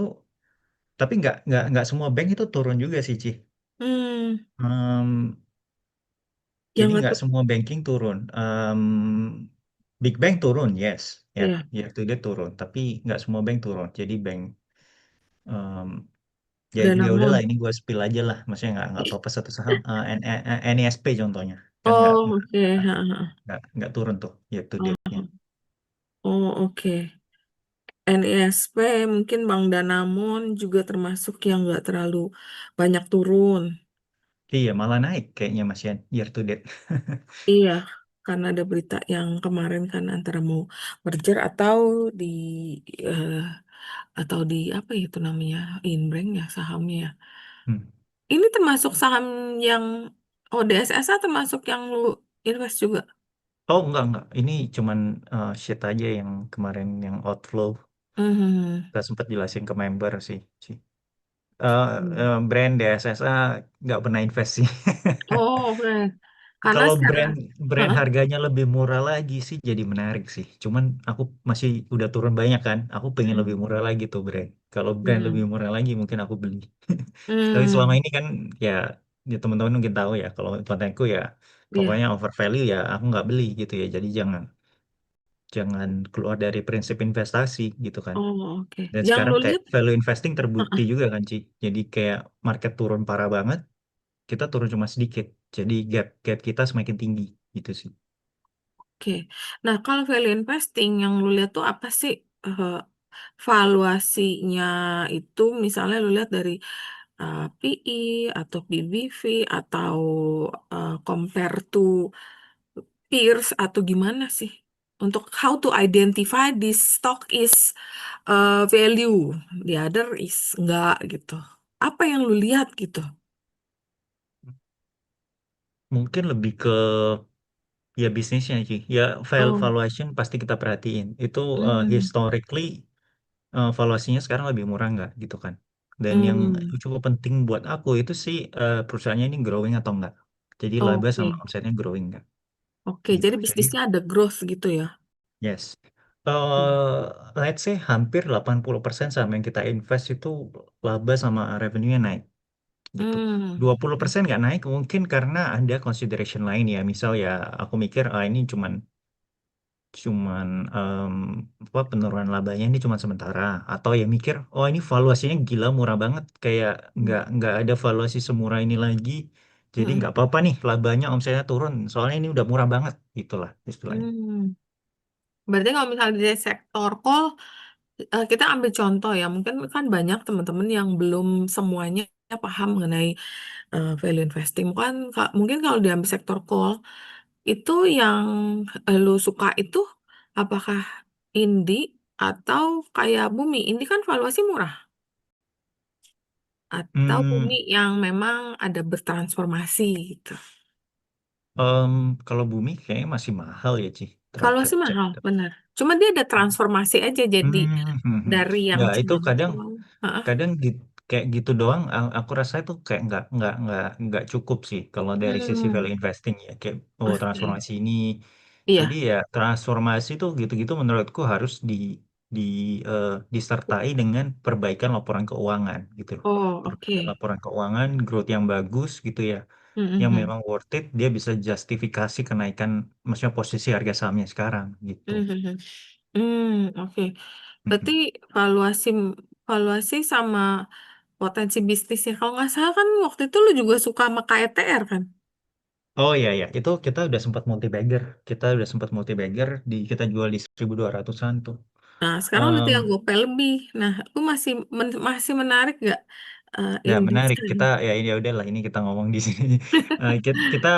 tapi nggak semua bank itu turun juga sih, Ci. Hmm, Em, yang jadi nggak nggak tuh, semua banking turun. Big bank turun, yes, ya, iya. ya itu dia turun. Tapi nggak semua bank turun. Jadi bank, em, ya ya udahlah, Danamon. ini gua spill aja lah. Maksudnya nggak apa-apa satu saham. NISP contohnya kan Oh, oke. nggak Ha, ha. nggak turun tuh, ya itu dia. Oh, oh, oke. NISP mungkin Bank Danamon juga termasuk yang nggak terlalu banyak turun. Iya, malah naik kayaknya Mas Yan, year to date. Iya, karena ada berita yang kemarin kan antara mau merger di eh, di apa ya itu namanya inbrand ya sahamnya ya. Hmm. Ini termasuk saham yang DSSA termasuk yang lu invest juga. Oh, enggak. Ini cuman shit aja yang kemarin yang outflow. Mhm. Kita sempat jelasin ke member sih. Hmm. Brand DSSA nggak pernah invest sih. Oh, oke. Karena Kalau secara brand Heeh. harganya lebih murah lagi sih jadi menarik sih. Cuman aku masih udah turun banyak kan. Aku pengen lebih Hmm. murah lagi tuh brand. Kalau brand lebih Hmm. murah lagi mungkin aku beli. Tapi selama Hmm. ini kan ya, ya teman-teman mungkin tahu ya. Kalau kontenku ya pokoknya Iya. over value ya aku nggak beli gitu ya. Jadi jangan jangan keluar dari prinsip investasi gitu kan. Oh, oke. Dan Yang sekarang lu kayak lihat, value investing terbukti heeh, juga kan Ci. Jadi kayak market turun parah banget, kita turun cuma sedikit. Jadi gap gap kita semakin tinggi gitu sih. oke. Nah, kalau value investing yang lu lihat tuh apa sih valuasinya itu misalnya lu lihat dari PE atau PBV atau compare to peers atau gimana sih? Untuk how to identify this stock is value, the other is enggak gitu. Apa yang lu lihat gitu? Mungkin lebih ke ya bisnisnya sih. Ya Oh, valuation pasti kita perhatiin. Itu hmm, historically valuasinya sekarang lebih murah nggak gitu kan. Dan yang hmm, cukup penting buat aku itu sih perusahaannya ini growing atau enggak. Jadi laba sama oke. omsetnya growing nggak Oke, gitu. jadi Jadi bisnisnya ada growth gitu ya. yes. Hmm. Let's say hampir 80% saham yang kita invest itu laba sama revenue-nya naik gitu. Hmm. 20% nggak naik mungkin karena ada consideration lain ya. Misal ya aku mikir ini cuman cuman em, apa penurunan labanya ini cuma sementara, atau ya mikir oh ini valuasinya gila murah banget kayak nggak ada valuasi semurah ini lagi. Jadi Hmm. nggak apa-apa nih labanya omsetnya turun soalnya ini udah murah banget gitulah istilahnya. Hmm. Berarti kalau misalnya di sektor call, kita ambil contoh ya, mungkin kan banyak teman-teman yang belum semuanya paham mengenai value investing. Mungkin kalau diambil sektor call, itu yang lu suka itu apakah Indi atau kayak Bumi? Indi kan valuasi murah. Atau Bumi Hmm, yang memang ada bertransformasi gitu. em, kalau bumi kayaknya masih mahal ya Ci. Valuasi Cek. mahal, benar. Cuma dia ada transformasi aja jadi Hmm. dari yang Ya itu cuma kadang Heeh. kadang kayak gitu doang. Aku rasa itu kayak nggak cukup sih kalau dari sisi Hmm, value investing ya. Kayak oh oke. transformasi ini. Jadi Iya. ya transformasi tuh gitu-gitu menurutku harus di disertai dengan perbaikan laporan keuangan gitu loh. Oh, Perbaikan oke. laporan keuangan, growth yang bagus gitu ya, yang Mhm, memang worth it, dia bisa justifikasi kenaikan, maksudnya posisi harga sahamnya sekarang gitu. mhm. Oke. Berarti Mhm. valuasi valuasi sama potensi bisnisnya. Kalau nggak salah kan waktu itu lu juga suka sama KETR kan? Oh iya ya, itu kita udah sempat multi bagger. Kita udah sempat multi bagger di kita jual di 1.200-an tuh. Nah, sekarang udah Em, tinggal GoPay lebih. Nah, lu masih menarik nggak ya Indi menarik. Kita sekarang? ya ini ya udahlah ini kita ngomong di sini. Kita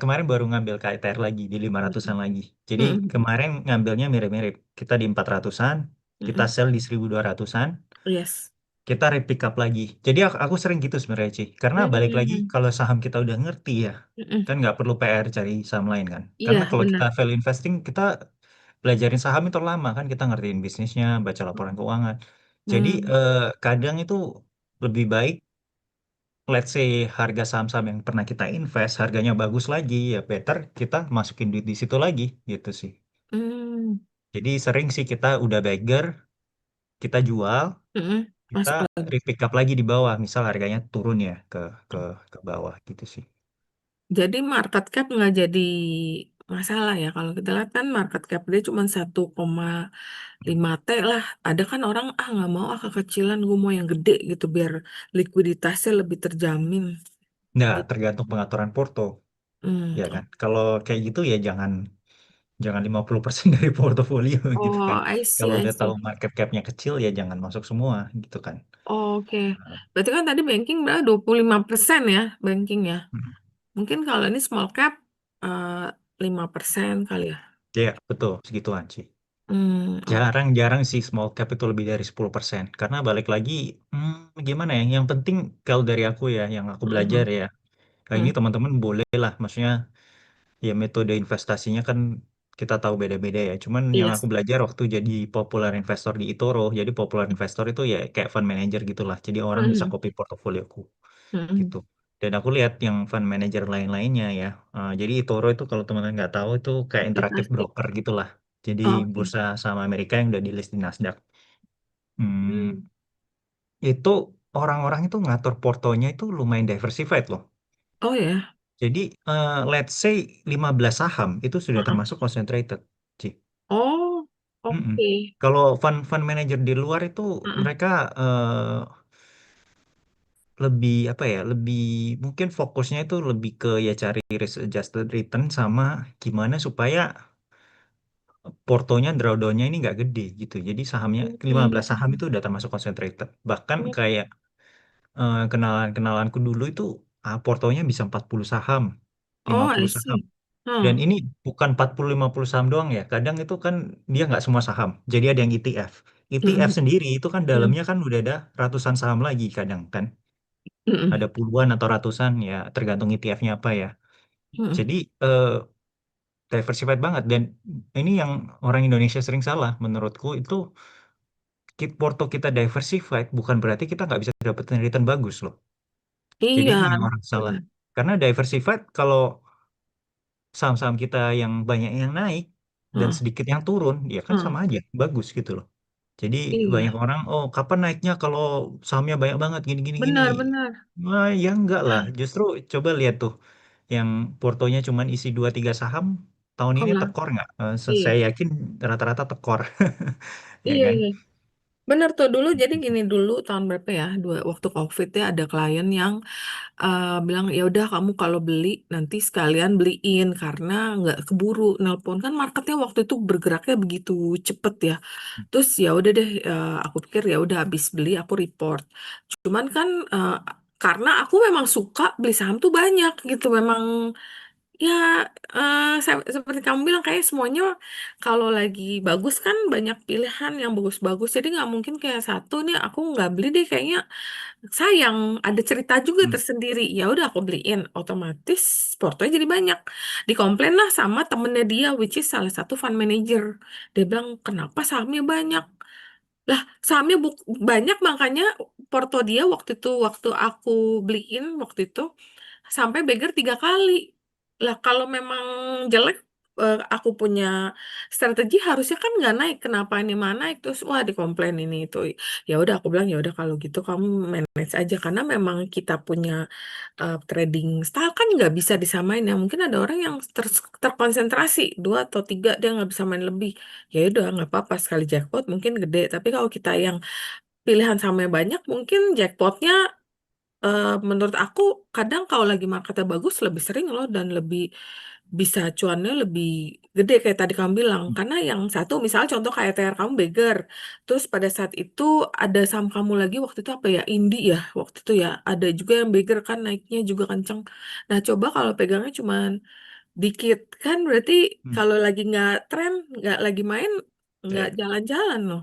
kemarin baru ngambil KTR lagi di 500-an lagi. Jadi Mhm, kemarin ngambilnya mirip-mirip. Kita di 400-an, kita mhm. sell di 1.200-an, Yes. kita repick up lagi. Jadi aku sering gitu sebenarnya Ci. Karena balik lagi Hmm, kalau saham kita udah ngerti ya, mhm. kan nggak perlu PR cari saham lain kan. Karena Iya, kalau kita benar. value investing, kita belajarin saham itu lama kan, kita ngertiin bisnisnya, baca laporan keuangan. Jadi Hmm, kadang itu lebih baik let's say harga saham-saham yang pernah kita invest harganya bagus lagi, ya better kita masukin duit di situ lagi gitu sih. Hmm. Jadi sering sih kita udah beggar, kita jual, Mm-mm. kita Masuk lagi. repick up lagi di bawah, misal harganya turun ya ke ke bawah gitu sih. Jadi market cap nggak jadi masalah ya. Kalau kita lihat kan market cap dia cuma 1,5 T lah. Ada kan orang nggak mau kekecilan, gue mau yang gede gitu biar likuiditasnya lebih terjamin. Nah, Gitu. tergantung pengaturan porto, Hmm. ya kan. Kalau kayak gitu ya jangan jangan 50% dari portofolio gitu Oh, kan. I see, Kalau I udah tahu see. market cap-nya kecil ya jangan masuk semua gitu kan. Oke. Berarti kan tadi banking berapa 25% ya banking ya. Hmm. Mungkin kalau ini small cap eh, 5% kali ya. Ya, betul, segituan sih. Oke. Jarang-jarang sih small cap itu lebih dari 10%. Karena balik lagi, gimana ya, yang penting kalau dari aku ya, yang aku belajar Mhm. ya, nah ini Hmm. teman-teman boleh lah, maksudnya ya metode investasinya kan kita tahu beda-beda ya. Cuman yang Iya. aku belajar waktu jadi popular investor di eToro, jadi popular investor itu ya kayak fund manager gitulah. Jadi orang bisa Mhm. copy portofolioku gitu. Mhm. Dan aku lihat yang fund manager lain-lainnya ya. Jadi eToro itu kalau teman-teman nggak tahu itu kayak interaktif Investasi. broker gitulah. Jadi Oke. bursa saham Amerika yang udah di list di Nasdaq. Hmm, Hmm. itu orang-orang itu ngatur portonya itu lumayan diversified loh. Oh ya. Jadi let's say 15 saham itu sudah Heeh. termasuk concentrated. Ci. Oh, Mm-mm. oke. Kalau fund fund manager di luar itu Heeh. mereka lebih apa ya, lebih mungkin fokusnya itu lebih ke ya cari risk adjusted return sama gimana supaya portonya drawdownnya ini nggak gede gitu. Jadi sahamnya 15 saham Hmm. itu udah termasuk concentrated. Bahkan Oh, kayak kenalan-kenalanku dulu itu portonya bisa 40 saham, lima oh, I puluh saham. see. Dan Huh. ini bukan 40-50 saham doang ya. Kadang itu kan dia nggak semua saham. Jadi ada yang ETF. ETF Mm-mm. sendiri itu kan Mm-mm. dalamnya kan udah ada ratusan saham lagi kadang kan. Ada Mm-mm. puluhan atau ratusan ya tergantung ETF-nya apa ya. Mm-mm. Jadi diversified banget. Dan ini yang orang Indonesia sering salah menurutku itu porto kita diversified bukan berarti kita nggak bisa dapetin return bagus loh. Jadi Iya. ini yang orang salah. Benar. Karena diversified kalau saham-saham kita yang banyak yang naik dan Huh. sedikit yang turun, ya kan Huh. sama aja, bagus gitu loh. Jadi banyak Iya. orang, oh kapan naiknya kalau sahamnya banyak banget gini gini gini. Benar, benar. Wah, ya enggak lah. Justru coba lihat tuh, yang portonya cuman isi 2 3 saham, tahun ini Huh. tekor nggak? Iya. Saya yakin rata-rata tekor, ya Iya, kan? iya. Benar tuh dulu. Jadi gini dulu tahun berapa ya? Waktu COVID ya ada klien yang bilang ya udah kamu kalau beli nanti sekalian beliin karena nggak keburu nelpon kan marketnya waktu itu bergeraknya begitu cepet ya. Terus ya udah deh, aku pikir ya udah habis beli aku report. Cuman kan karena aku memang suka beli saham tuh banyak gitu, memang ya seperti kamu bilang kayak semuanya kalau lagi bagus kan banyak pilihan yang bagus-bagus. Jadi nggak mungkin kayak satu nih aku nggak beli deh kayaknya sayang, ada cerita juga Hmm. tersendiri. Ya udah aku beliin, otomatis portonya jadi banyak. Dikomplain lah sama temennya dia, which is salah satu fund manager. Dia bilang, kenapa sahamnya banyak? Lah, sahamnya banyak makanya porto dia waktu aku beliin waktu itu sampai beggar 3 kali. Lah, kalau memang jelek, aku punya strategi harusnya kan nggak naik. Kenapa ini mana naik? Terus wah dikomplain ini itu. Ya udah aku bilang ya udah kalau gitu kamu manage aja karena memang kita punya trading style kan nggak bisa disamain ya. Mungkin ada orang yang terkonsentrasi 2 atau 3 dia nggak bisa main lebih. Ya udah nggak apa-apa sekali jackpot mungkin gede. Tapi kalau kita yang pilihan samanya banyak mungkin jackpotnya menurut aku kadang kalau lagi marketnya bagus lebih sering loh dan lebih bisa cuannya lebih gede kayak tadi kamu bilang karena yang satu misal contoh kayak TR kamu Beggar terus pada saat itu ada saham kamu lagi waktu itu apa ya Indi ya waktu itu ya ada juga yang Beggar kan naiknya juga kenceng nah coba kalau pegangnya cuman dikit kan berarti Hmm. kalau lagi nggak tren nggak lagi main nggak Ya, jalan-jalan loh.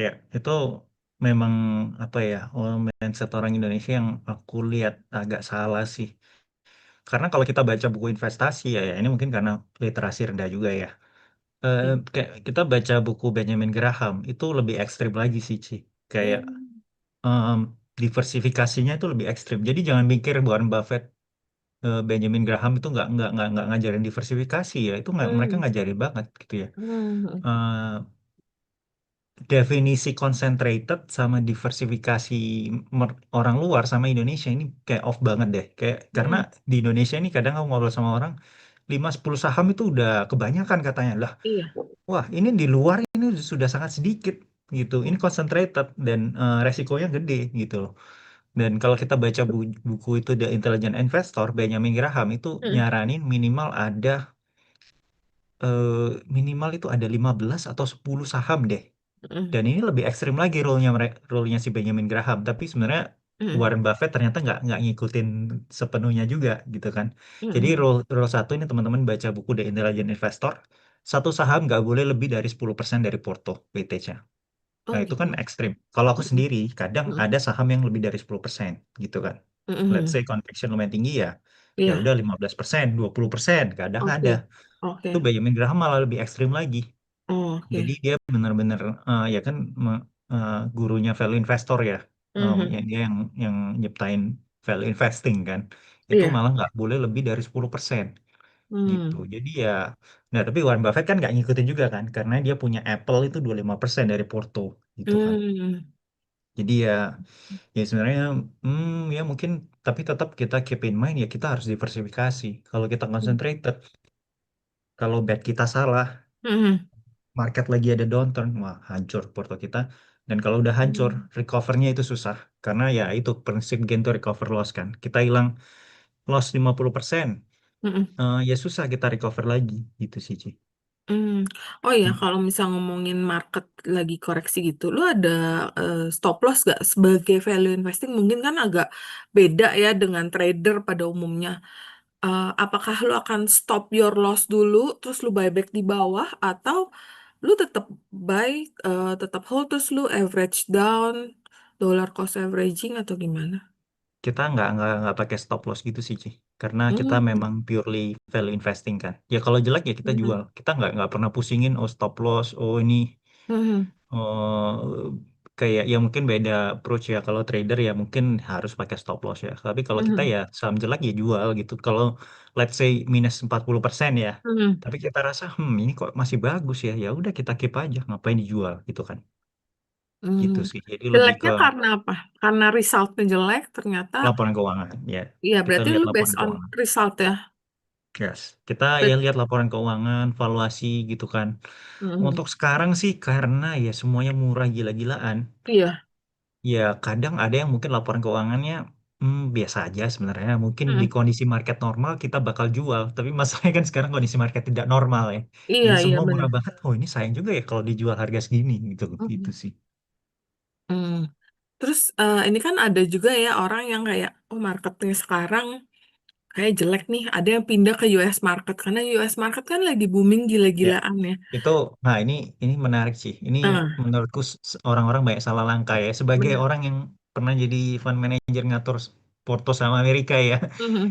ya, itu memang apa ya, mindset orang Indonesia yang aku lihat agak salah sih. Karena kalau kita baca buku investasi ya ini mungkin karena literasi rendah juga ya. Kayak kita baca buku Benjamin Graham itu lebih ekstrim lagi sih, Ci. Kayak Hmm. em, diversifikasinya itu lebih ekstrim. Jadi jangan mikir Warren Buffett, Benjamin Graham itu nggak ngajarin diversifikasi ya. Itu nggak, mereka Hmm. ngajarin banget gitu ya. Hmm. Eh, Definisi concentrated sama diversifikasi orang luar sama Indonesia ini kayak off banget deh. Kayak karena Hmm. di Indonesia ini kadang aku ngobrol sama orang 5-10 saham itu udah kebanyakan katanya. Lah, Iya. wah, ini di luar ini sudah sangat sedikit gitu. Ini concentrated dan resikonya gede gitu loh. Dan kalau kita baca buku itu The Intelligent Investor, Benjamin Graham itu Hmm. nyaranin eh, minimal itu ada 15 atau 10 saham deh. Hmm. Dan ini lebih ekstrim lagi role-nya si Benjamin Graham. Tapi sebenarnya Hmm. Warren Buffett ternyata nggak ngikutin sepenuhnya juga gitu kan. Jadi Hmm. rule satu ini teman-teman baca buku The Intelligent Investor, satu saham nggak boleh lebih dari 10% dari porto weightage-nya. Oh Nah, itu gitu. kan ekstrim. Kalau aku Hmm. sendiri, kadang Hmm. ada saham yang lebih dari 10% gitu kan. Let's Hmm. say conviction lumayan tinggi ya, ya Iya. udah 15%, 20%, kadang ada. Oke. Itu Oke. Benjamin Graham malah lebih ekstrim lagi. Oh, Jadi oke. dia benar-benar ya kan gurunya value investor ya. Ya Hmm. dia yang nyiptain value investing kan. Itu Iya. malah nggak boleh lebih dari 10% gitu. Hmm. Jadi ya, nah tapi Warren Buffett kan nggak ngikutin juga kan, karena dia punya Apple itu 25% dari porto gitu kan. Hmm. Jadi ya, ya sebenarnya ya mungkin, tapi tetap kita keep in mind ya kita harus diversifikasi. Kalau kita concentrated, kalau bet kita salah, Hmm. market lagi ada downturn, wah hancur porto kita. Dan kalau udah hancur, Hmm. recovernya itu susah. Karena ya itu prinsip gain to recover loss kan. Kita hilang loss 50%, Hmm. ya susah kita recover lagi gitu sih, Ci. Hmm. Oh ya, Hmm. kalau misal ngomongin market lagi koreksi gitu, lu ada stop loss gak sebagai value investing? Mungkin kan agak beda ya dengan trader pada umumnya. Apakah lu akan stop your loss dulu, terus lu buy back di bawah, atau lu tetap buy, tetap hold, terus lu average down, dollar cost averaging atau gimana? Kita nggak pakai stop loss gitu sih, Ci. Karena kita Hmm. memang purely value investing kan. Ya kalau jelek ya kita jual. Hmm. Kita nggak pernah pusingin oh stop loss, oh ini Hmm. oh, kayak ya mungkin beda approach ya. Kalau trader ya mungkin harus pakai stop loss ya. Tapi kalau kita Hmm. ya saham jelek ya jual gitu. Kalau let's say minus 40% ya. Hmm. Tapi kita rasa ini kok masih bagus ya. Ya udah kita keep aja, ngapain dijual gitu kan. Hmm. Gitu sih. Jadi lebih Jeleknya ke karena apa? Karena resultnya jelek ternyata. laporan keuangan ya. Iya, Kita berarti lihat lu based laporan on keuangan. result ya. Yes, kita ya Bet- lihat laporan keuangan, valuasi gitu kan. Mhm. Untuk sekarang sih karena ya semuanya murah gila-gilaan. Iya. Ya kadang ada yang mungkin laporan keuangannya biasa aja sebenarnya. Mungkin di Mhm. kondisi market normal kita bakal jual. Tapi masalahnya kan sekarang kondisi market tidak normal ya. Iya, Jadi iya semua murah benar. banget. Oh ini sayang juga ya kalau dijual harga segini gitu. Gitu Mhm. sih. Hmm. Terus ini kan ada juga ya orang yang kayak, oh marketnya sekarang kayak jelek nih. Ada yang pindah ke US market karena US market kan lagi booming Ya, gila-gilaan ya. itu, nah ini menarik sih. Ini Ah, menurutku orang-orang banyak salah langkah ya. Sebagai benar. orang yang pernah jadi fund manager ngatur porto sama Amerika ya, Mhm.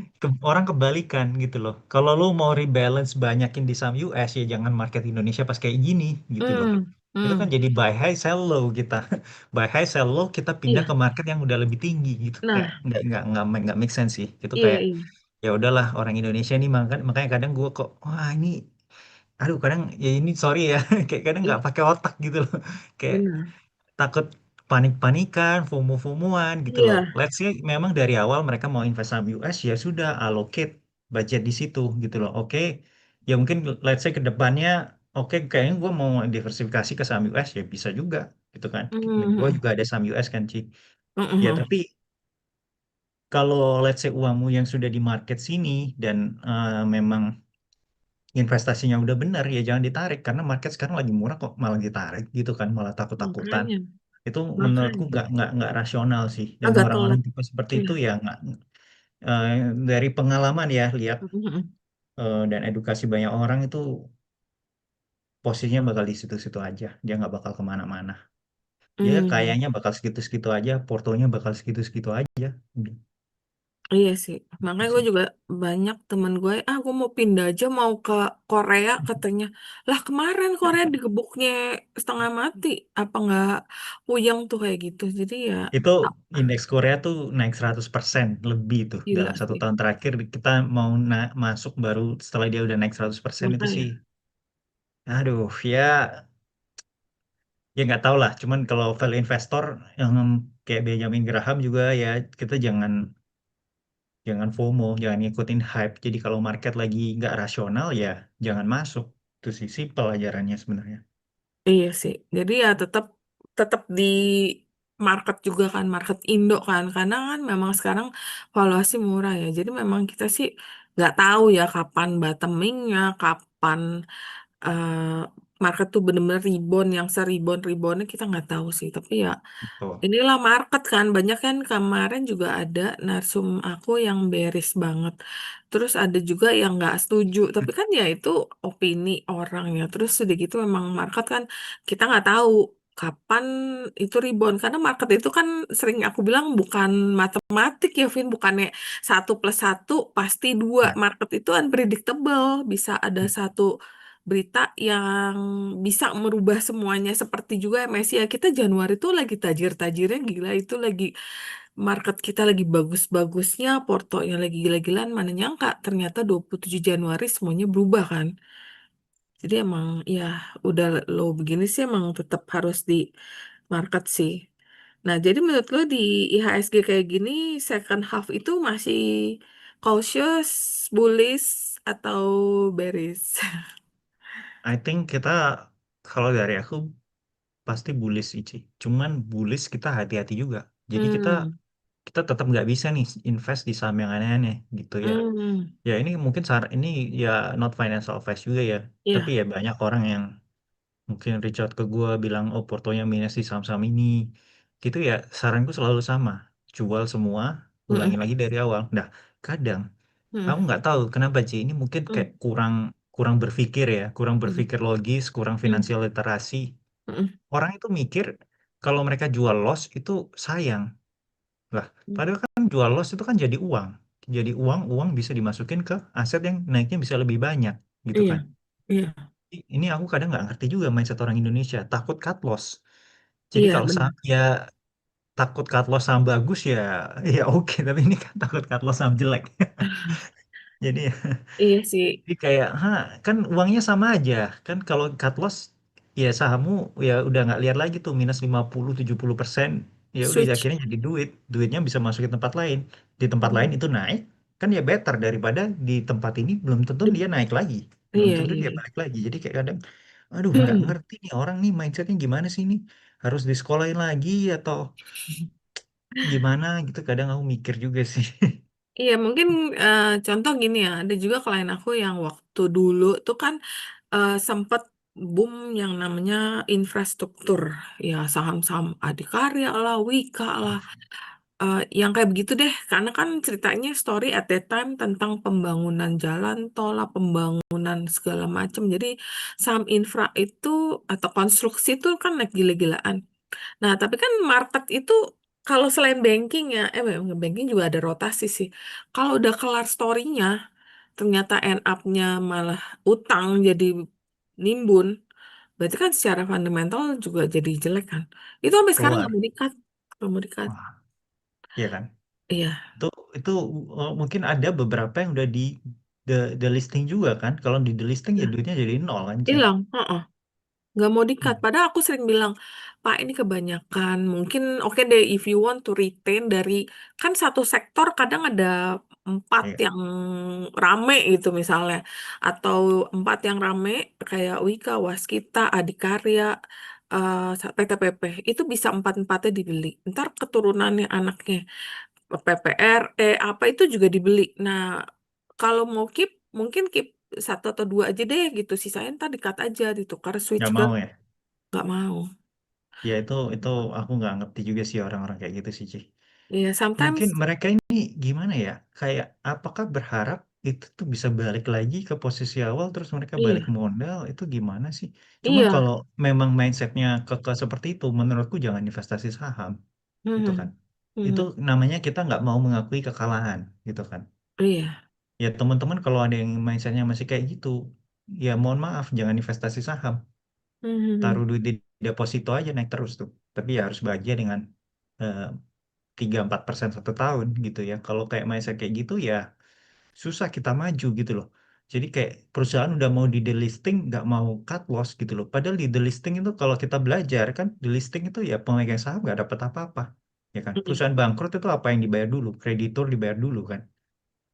orang kebalikan gitu loh. Kalau lu mau rebalance banyakin di saham US ya jangan market Indonesia pas kayak gini gitu loh. Hmm. Itu kan Hmm. jadi buy high sell low kita. Buy high sell low kita pindah ke Iya. market yang udah lebih tinggi gitu. Kayak Nah, nggak make sense sih. Itu iya kayak iya. ya udahlah orang Indonesia nih makanya kadang gue kok wah ini aduh kadang ya ini sorry ya kayak kadang nggak Ih, pakai otak gitu loh. Kayak benar. takut panik-panikan, FOMO-FOMOan gitu loh. Iya. Let's say memang dari awal mereka mau invest saham US ya sudah allocate budget di situ gitu loh. Oke, ya mungkin let's say ke depannya oke kayaknya gue mau diversifikasi ke saham US ya bisa juga gitu kan. Gue Mhm. juga ada saham US kan Ci. Ya Mhm. tapi kalau let's say uangmu yang sudah di market sini dan memang investasinya udah benar ya jangan ditarik karena market sekarang lagi murah kok malah ditarik gitu kan malah takut-takutan. Makanya, Itu menurutku makanya. nggak rasional sih dan Agak orang-orang telat. tipe seperti Iya. itu ya nggak eh, dari pengalaman ya lihat Mhm. dan edukasi banyak orang itu posisinya bakal di situ-situ aja dia nggak bakal kemana-mana dia Hmm. kayaknya bakal segitu-segitu aja portonya bakal segitu-segitu aja. Udah. Iya sih, makanya gue juga banyak temen gue, ah gue mau pindah aja mau ke Korea katanya. Lah kemarin Korea digebuknya setengah mati, apa nggak puyeng tuh kayak gitu. Jadi ya Itu indeks Korea tuh naik 100% lebih tuh gila dalam satu sih. tahun terakhir kita mau masuk baru setelah dia udah naik 100% itu sih. Makanya, Aduh, ya ya nggak tahu lah. Cuman kalau value investor yang kayak Benjamin Graham juga ya kita jangan jangan FOMO, jangan ngikutin hype. Jadi kalau market lagi nggak rasional ya jangan masuk. Itu sih simple ajarannya sebenarnya. iya sih. Jadi ya tetap tetap di market juga kan, market Indo kan, karena kan memang sekarang valuasi murah ya. Jadi memang kita sih nggak tahu ya kapan bottomingnya, kapan eh, market tuh bener-bener rebound yang seribon-ribonnya kita nggak tahu sih. Tapi ya Betul. inilah market kan, banyak kan kemarin juga ada narsum aku yang bearish banget. Terus ada juga yang nggak setuju, tapi kan ya itu opini orang ya. Terus sudah gitu memang market kan kita nggak tahu kapan itu rebound. Karena market itu kan sering aku bilang bukan matematik ya, Vin. Bukannya satu plus satu pasti dua. Ya. Market itu unpredictable, bisa ada satu berita yang bisa merubah semuanya seperti juga MSCI ya kita Januari tuh lagi tajir-tajirnya gila itu lagi market kita lagi bagus-bagusnya portonya lagi gila-gilaan mana nyangka ternyata 27 Januari semuanya berubah kan jadi emang ya udah low begini sih emang tetap harus di market sih nah jadi menurut lo di IHSG kayak gini second half itu masih cautious bullish atau bearish. I think kita kalau dari aku pasti bullish sih, Ci. Cuman bullish kita hati-hati juga. Jadi kita Hmm. kita tetap nggak bisa nih invest di saham yang aneh-aneh gitu ya. Hmm. Ya ini mungkin ini ya not financial advice juga ya. Tapi Iya. ya banyak orang yang mungkin reach out ke gue bilang oh portonya minus di saham-saham ini. Gitu ya saranku selalu sama. Jual semua, ulangin Mm-mm. lagi dari awal. Nah, kadang Mm-mm. aku nggak tahu kenapa Ci. Ini mungkin kayak Mm-mm. kurang kurang berpikir ya, kurang Mm-mm. berpikir logis, kurang Mm-mm. finansial literasi. Mm-mm. Orang itu mikir kalau mereka jual loss itu sayang. Lah, padahal kan jual loss itu kan jadi uang. Jadi uang, uang bisa dimasukin ke aset yang naiknya bisa lebih banyak, gitu Iya, kan. iya, Ini aku kadang nggak ngerti juga mindset orang Indonesia, takut cut loss. Jadi iya, kalau benar. ya takut cut loss saham bagus ya, ya oke. Tapi ini kan takut cut loss saham jelek. Jadi Iya sih, Jadi kayak, kan uangnya sama aja. Kan kalau cut loss, ya sahammu ya udah nggak lihat lagi tuh minus 50-70%. Ya udah switch. akhirnya jadi duit. Duitnya bisa masuk ke tempat lain. Di tempat lain Mm. itu naik, kan ya better daripada di tempat ini belum tentu dia naik lagi. Belum Iya, tentu iya, dia iya. balik lagi. Jadi kayak kadang, aduh nggak ngerti nih orang nih mindsetnya gimana sih nih. Harus disekolahin lagi atau gimana gitu. Kadang aku mikir juga sih. Iya, mungkin contoh gini ya, ada juga klien aku yang waktu dulu tuh kan sempat boom yang namanya infrastruktur, ya saham-saham Adikarya lah, Wika lah, yang kayak begitu deh. Karena kan ceritanya story at that time tentang pembangunan jalan tol lah, pembangunan segala macam. Jadi saham infra itu atau konstruksi itu kan naik gila-gilaan. Nah, tapi kan market itu kalau selain banking ya, memang banking juga ada rotasi sih. Kalau udah kelar story-nya, ternyata end up-nya malah utang jadi nimbun. Berarti kan secara fundamental juga jadi jelek kan. Itu sampai sekarang nggak Keluar. mau dikat. Nggak mau dikat. Wah, iya kan? Iya, itu itu mungkin ada beberapa yang udah di the listing juga kan kalau di the listing ya iya. duitnya jadi nol kan Ci. Hilang. Nggak mau di-cut. Hmm. Padahal aku sering bilang, Pak ini kebanyakan. Mungkin oke deh if you want to retain dari, kan satu sektor kadang ada empat Iya. yang rame gitu misalnya. Atau empat yang rame kayak Wika, Waskita, Adikarya, PTPP. Itu bisa empat-empatnya dibeli. Ntar keturunannya anaknya PPRE apa itu juga dibeli. Nah, kalau mau keep, mungkin keep satu atau dua aja deh gitu. Sisanya ntar di-cut aja, ditukar switch Nggak ke mau ya. nggak mau. Ya itu aku nggak ngerti juga sih orang-orang kayak gitu sih Ci. Iya, Mungkin sometimes mereka ini gimana ya kayak apakah berharap itu tuh bisa balik lagi ke posisi awal terus mereka balik iya, modal itu gimana sih. Cuman iya. kalau memang mindsetnya seperti itu menurutku jangan investasi saham gitu Mhm. kan. Itu Hmm. namanya kita nggak mau mengakui kekalahan, gitu kan. Iya. Ya teman-teman kalau ada yang mindsetnya masih kayak gitu, ya mohon maaf, jangan investasi saham. Hmm. Taruh duit di deposito aja naik terus tuh. Tapi ya harus bahagia dengan eh, 3-4% satu tahun gitu ya. Kalau kayak mindset kayak gitu ya susah kita maju gitu loh. Jadi kayak perusahaan udah mau di delisting nggak mau cut loss gitu loh. Padahal di delisting itu kalau kita belajar kan delisting itu ya pemegang saham nggak dapat apa-apa. Ya kan, Hmm. perusahaan bangkrut itu apa yang dibayar dulu? Kreditur dibayar dulu kan,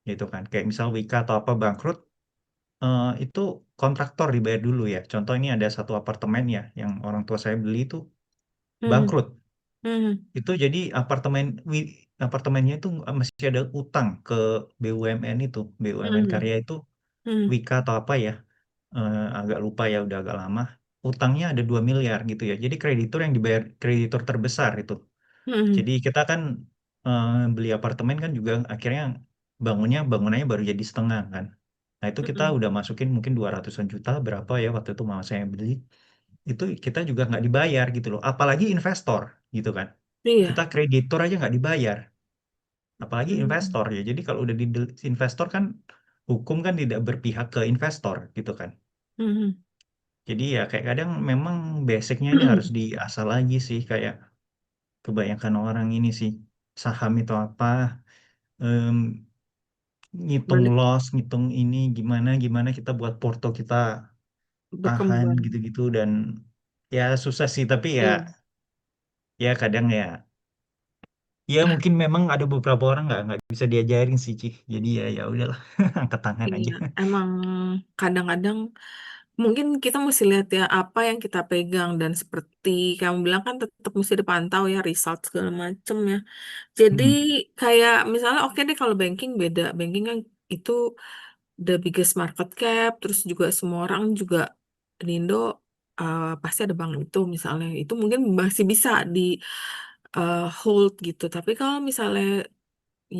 gitu kan. Kayak misal Wika atau apa bangkrut, itu kontraktor dibayar dulu ya. Contoh ini ada satu apartemen ya, yang orang tua saya beli itu Hmm. bangkrut. Hmm. Itu jadi apartemennya itu masih ada utang ke BUMN itu, BUMN Hmm. Karya itu, Hmm. Wika atau apa ya, agak lupa ya, udah agak lama. Utangnya ada 2 miliar gitu ya. Jadi kreditur yang dibayar kreditur terbesar itu. Hmm. Jadi kita kan beli apartemen kan juga akhirnya bangunannya baru jadi setengah kan. Nah itu kita Hmm. udah masukin mungkin 200-an juta berapa ya waktu itu mama saya beli. Itu kita juga nggak dibayar gitu loh. Apalagi investor gitu kan. Kita Iya. kreditur aja nggak dibayar. Apalagi Hmm. investor ya. Jadi kalau udah di investor kan hukum kan tidak berpihak ke investor gitu kan. Hmm. Jadi ya kayak kadang memang basicnya ini harus Hmm. diasah lagi sih, kayak kebanyakan orang ini sih saham itu apa, em, ngitung Balik loss, ngitung ini gimana gimana kita buat porto kita tahan berkembang. gitu-gitu, dan ya susah sih tapi ya Iya. ya kadang ya ya mungkin memang ada beberapa orang nggak bisa diajarin sih Ci. Jadi ya ya udahlah angkat tangan Iya, aja. emang kadang-kadang mungkin kita mesti lihat ya apa yang kita pegang dan seperti kamu bilang kan tetap mesti dipantau ya result segala macem ya. Jadi Mm-mm. kayak misalnya oke deh kalau banking beda, banking kan itu the biggest market cap, terus juga semua orang juga di Indo pasti ada bank itu misalnya itu mungkin masih bisa di hold gitu. Tapi kalau misalnya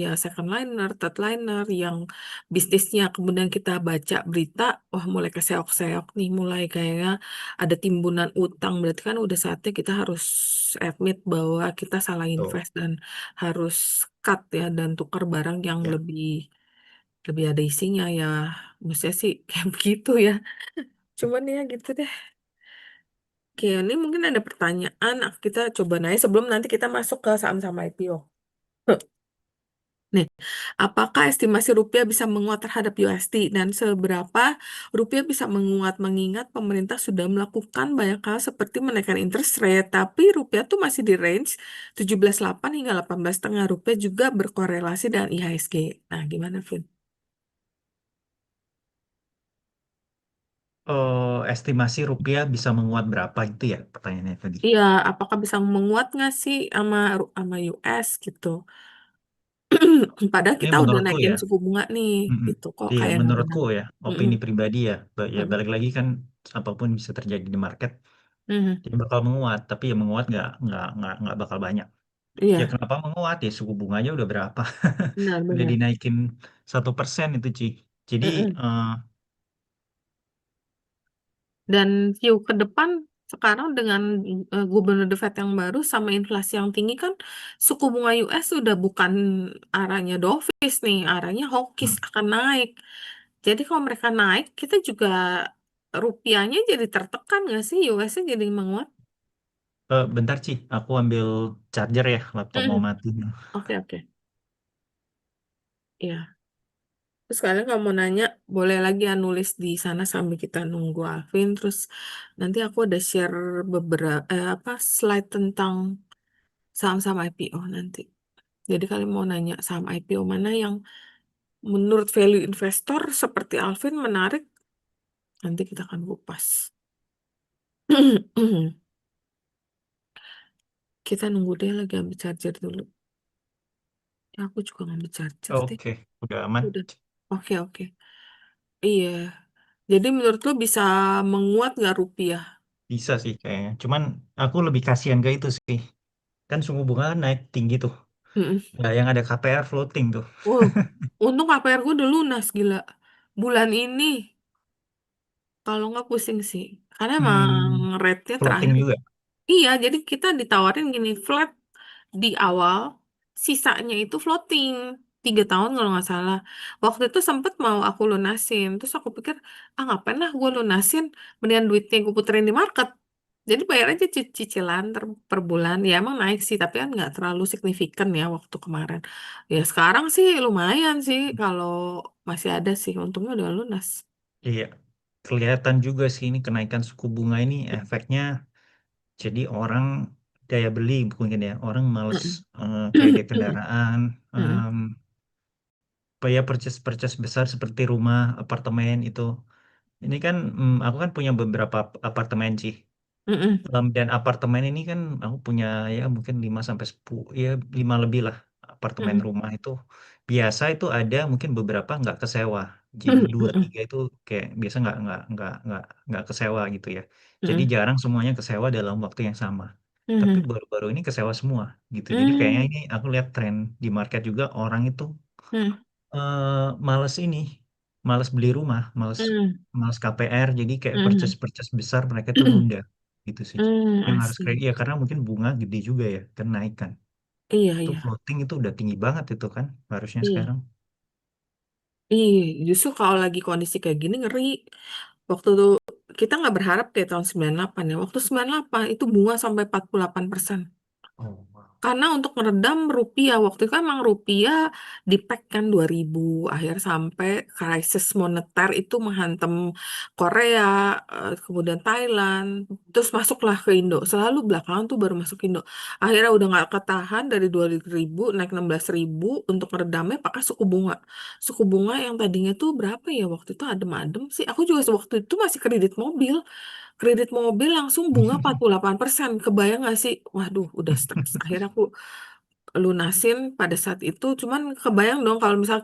ya second liner, third liner yang bisnisnya kemudian kita baca berita, wah mulai keseok-seok nih, mulai kayaknya ada timbunan utang, berarti kan udah saatnya kita harus admit bahwa kita salah Tuh invest dan harus cut ya dan tukar barang yang ya. lebih lebih ada isinya ya. Maksudnya sih kayak begitu ya. Cuman ya gitu deh. Oke, ini mungkin ada pertanyaan, kita coba nanya sebelum nanti kita masuk ke saham-saham IPO. Nih, apakah estimasi rupiah bisa menguat terhadap USD dan seberapa rupiah bisa menguat mengingat pemerintah sudah melakukan banyak hal seperti menaikkan interest rate, tapi rupiah tuh masih di range 17,8 hingga 18,5. Rupiah juga berkorelasi dengan IHSG. Nah, gimana, Vin? Oh, estimasi rupiah bisa menguat berapa itu ya pertanyaannya tadi. Iya, apakah bisa menguat nggak sih sama US gitu? Padahal Ini kita udah menurutku naikin ya. suku bunga nih, Mm-mm. gitu kok Iya, kayak nggak menurutku benar. ya, Mm-mm, opini pribadi ya, ya mm-mm, balik lagi kan apapun bisa terjadi di market, mm-mm. jadi bakal menguat, tapi ya menguat nggak bakal banyak. Ya Iya, kenapa menguat ya suku bunganya udah berapa, udah benar-benar. dinaikin 1% itu Ci. Jadi Dan view ke depan sekarang dengan gubernur The Fed yang baru sama inflasi yang tinggi kan suku bunga US sudah bukan arahnya dovish nih, arahnya hawkish hmm, akan naik. Jadi kalau mereka naik, kita juga rupiahnya jadi tertekan nggak sih? US-nya jadi menguat. bentar Ci, aku ambil charger ya, laptop mau Mm. mati. Oke, oke. Iya. Terus kalian kalau mau nanya, boleh lagi ya nulis di sana sambil kita nunggu Alvin. Terus nanti aku ada share beberapa apa slide tentang saham-saham IPO nanti. Jadi kalian mau nanya saham IPO mana yang menurut value investor seperti Alvin menarik, nanti kita akan kupas. Kita nunggu deh lagi ambil charger dulu. Ya, aku juga ngambil charger deh. Oke, udah aman. Udah. Oke, oke. Iya. Jadi menurut lo bisa menguat nggak rupiah? Bisa sih kayaknya, cuman aku lebih kasihan ke itu sih, kan suku bunga kan naik tinggi tuh. Mm-mm. Ya, yang ada KPR floating tuh. Wow, untung KPR gue udah lunas gila. Bulan ini, kalau nggak pusing sih. Karena emang Hmm, rate-nya floating terakhir. juga. Iya, jadi kita ditawarin gini, flat di awal. sisanya itu floating 3 tahun kalau nggak salah. Waktu itu sempet mau aku lunasin, terus aku pikir ah ngapain lah gue lunasin, mendingan duitnya gue puterin di market. Jadi bayar aja cicilan per bulan. Ya emang naik sih, tapi kan nggak terlalu signifikan ya waktu kemarin. Ya sekarang sih lumayan sih kalau masih ada sih, untungnya udah lunas. Iya, kelihatan juga sih ini kenaikan suku bunga ini efeknya. Jadi orang daya beli mungkin ya, orang males Mm-mm. kredit Mm-mm. kendaraan, Mm-mm. ya purchase-purchase besar seperti rumah, apartemen itu. Ini kan aku kan punya beberapa apartemen sih. Mm-mm. Dan apartemen ini kan aku punya ya mungkin 5 sampai 10 ya 5 lebih lah apartemen Mm-mm. rumah itu biasa itu ada mungkin beberapa nggak kesewa. Jadi dua Mm-mm. tiga itu kayak biasa nggak kesewa gitu ya. Jadi Mm-mm. jarang semuanya kesewa dalam waktu yang sama. Tapi Mm-mm. baru-baru ini kesewa semua gitu. Jadi kayaknya Mm-mm. ini aku lihat tren di market juga orang itu Mm-mm. males ini, males beli rumah, males Mm-mm. males KPR, jadi kayak Mm-mm. purchase-purchase besar mereka tuh nunda gitu sih. Yang harus kredit Asli. ya karena mungkin bunga gede juga ya, kan naik kan. Iya, Itu iya. floating itu udah tinggi banget itu kan harusnya Iya. sekarang. Iya, justru kalau lagi kondisi kayak gini ngeri. Waktu itu kita nggak berharap kayak tahun 98 ya. Waktu 98 itu bunga sampai 48%. Oh, wow. Karena untuk meredam rupiah, waktu itu kan emang rupiah di-peg kan 2000, akhir sampai krisis moneter itu menghantam Korea, kemudian Thailand, terus masuklah ke Indo. Selalu belakangan tuh baru masuk Indo. Akhirnya udah nggak ketahan dari 2000 naik 16.000 untuk meredamnya pakai suku bunga. Suku bunga yang tadinya tuh berapa ya waktu itu adem-adem sih. Aku juga waktu itu masih kredit mobil. Kredit mobil langsung bunga 48%. Kebayang gak sih? Waduh, udah stres. Akhirnya aku lunasin pada saat itu. Cuman kebayang dong kalau misal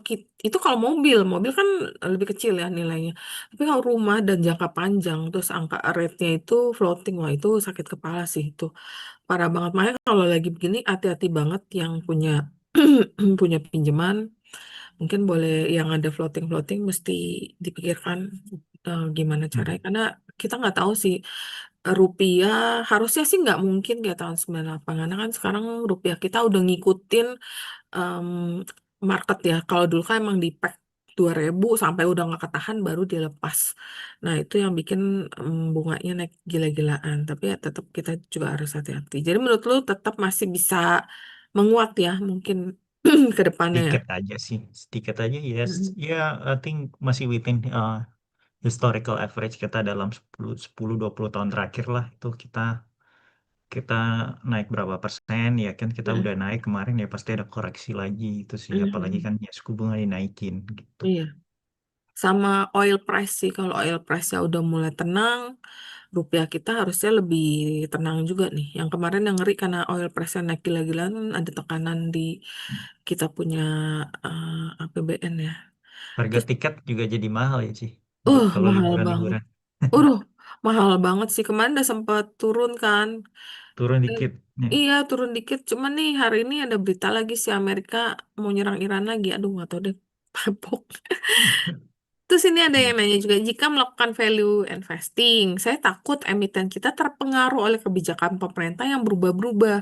itu kalau mobil, mobil kan lebih kecil ya nilainya. Tapi kalau rumah dan jangka panjang, terus angka rate-nya itu floating, wah itu sakit kepala sih itu. Parah banget. Makanya kalau lagi begini hati-hati banget yang punya punya pinjaman. Mungkin boleh yang ada floating-floating mesti dipikirkan gimana caranya. Karena kita nggak tahu sih rupiah harusnya sih nggak mungkin kayak tahun 98. Karena kan sekarang rupiah kita udah ngikutin em, market ya. Kalau dulu kan emang di peg 2000 sampai udah nggak ketahan baru dilepas. Nah itu yang bikin bunganya naik gila-gilaan. Tapi ya tetap kita juga harus hati-hati. Jadi menurut lu tetap masih bisa menguat ya mungkin ke depannya ya. Sedikit aja sih, sedikit aja yes. Mm-mm. Ya, I think masih within historical average kita dalam 10 10 20 tahun terakhir lah itu kita kita naik berapa persen ya kan kita udah Mm-mm. naik kemarin ya pasti ada koreksi lagi itu sih apalagi Mm-mm. kan ya suku bunga dinaikin gitu. Iya, sama oil price sih. Kalau oil price-nya udah mulai tenang, rupiah kita harusnya lebih tenang juga nih. Yang kemarin yang ngeri karena oil price-nya naik gila-gilaan, ada tekanan di kita punya APBN ya. Harga Terus, tiket juga jadi mahal ya sih buat kalau mahal banget. liburan-liburan Udah, mahal banget sih. Kemarin udah sempat turun kan. turun Eh, dikit ya. Iya, turun dikit. Cuman nih hari ini ada berita lagi si Amerika mau nyerang Iran lagi. Aduh, nggak tahu deh. Mabok. Terus ini ada yang nanya juga, jika melakukan value investing, saya takut emiten kita terpengaruh oleh kebijakan pemerintah yang berubah-berubah.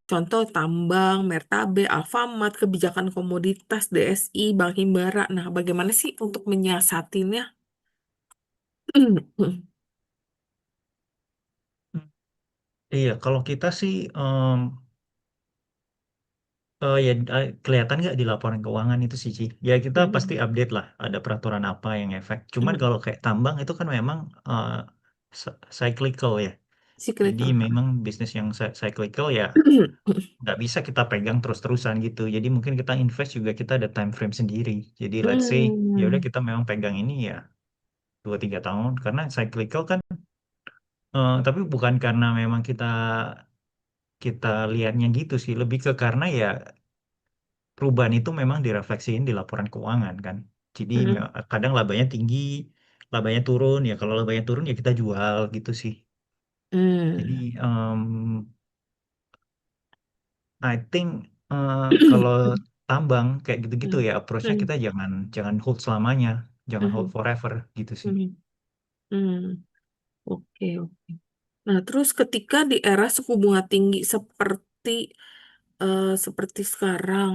Contoh tambang, Mertabe, Alfamart, kebijakan komoditas, DSI, Bank Himbara. Nah, bagaimana sih untuk menyiasatinya? Iya kalau kita sih ya kelihatan nggak di laporan keuangan itu sih Ci? Ya kita pasti update lah ada peraturan apa yang efek. Cuman kalau kayak tambang itu kan memang cyclical ya. Jadi Cyclical. memang bisnis yang cyclical ya nggak bisa kita pegang terus-terusan gitu. Jadi mungkin kita invest juga kita ada time frame sendiri. Jadi let's say ya udah Hmm. kita memang pegang ini ya 2 3 tahun karena cyclical kan tapi bukan karena memang kita kita lihatnya gitu sih lebih ke karena ya perubahan itu memang direfleksiin di laporan keuangan kan. Jadi Hmm. kadang labanya tinggi, labanya turun ya kalau labanya turun ya kita jual gitu sih. Hmm. Jadi I think kalau tambang kayak gitu-gitu Hmm. ya approach-nya Hmm. kita jangan jangan hold selamanya, jangan hold Hmm. forever gitu sih. Hmm. Hmm. Oke, oke. Nah, terus ketika di era suku bunga tinggi seperti seperti sekarang,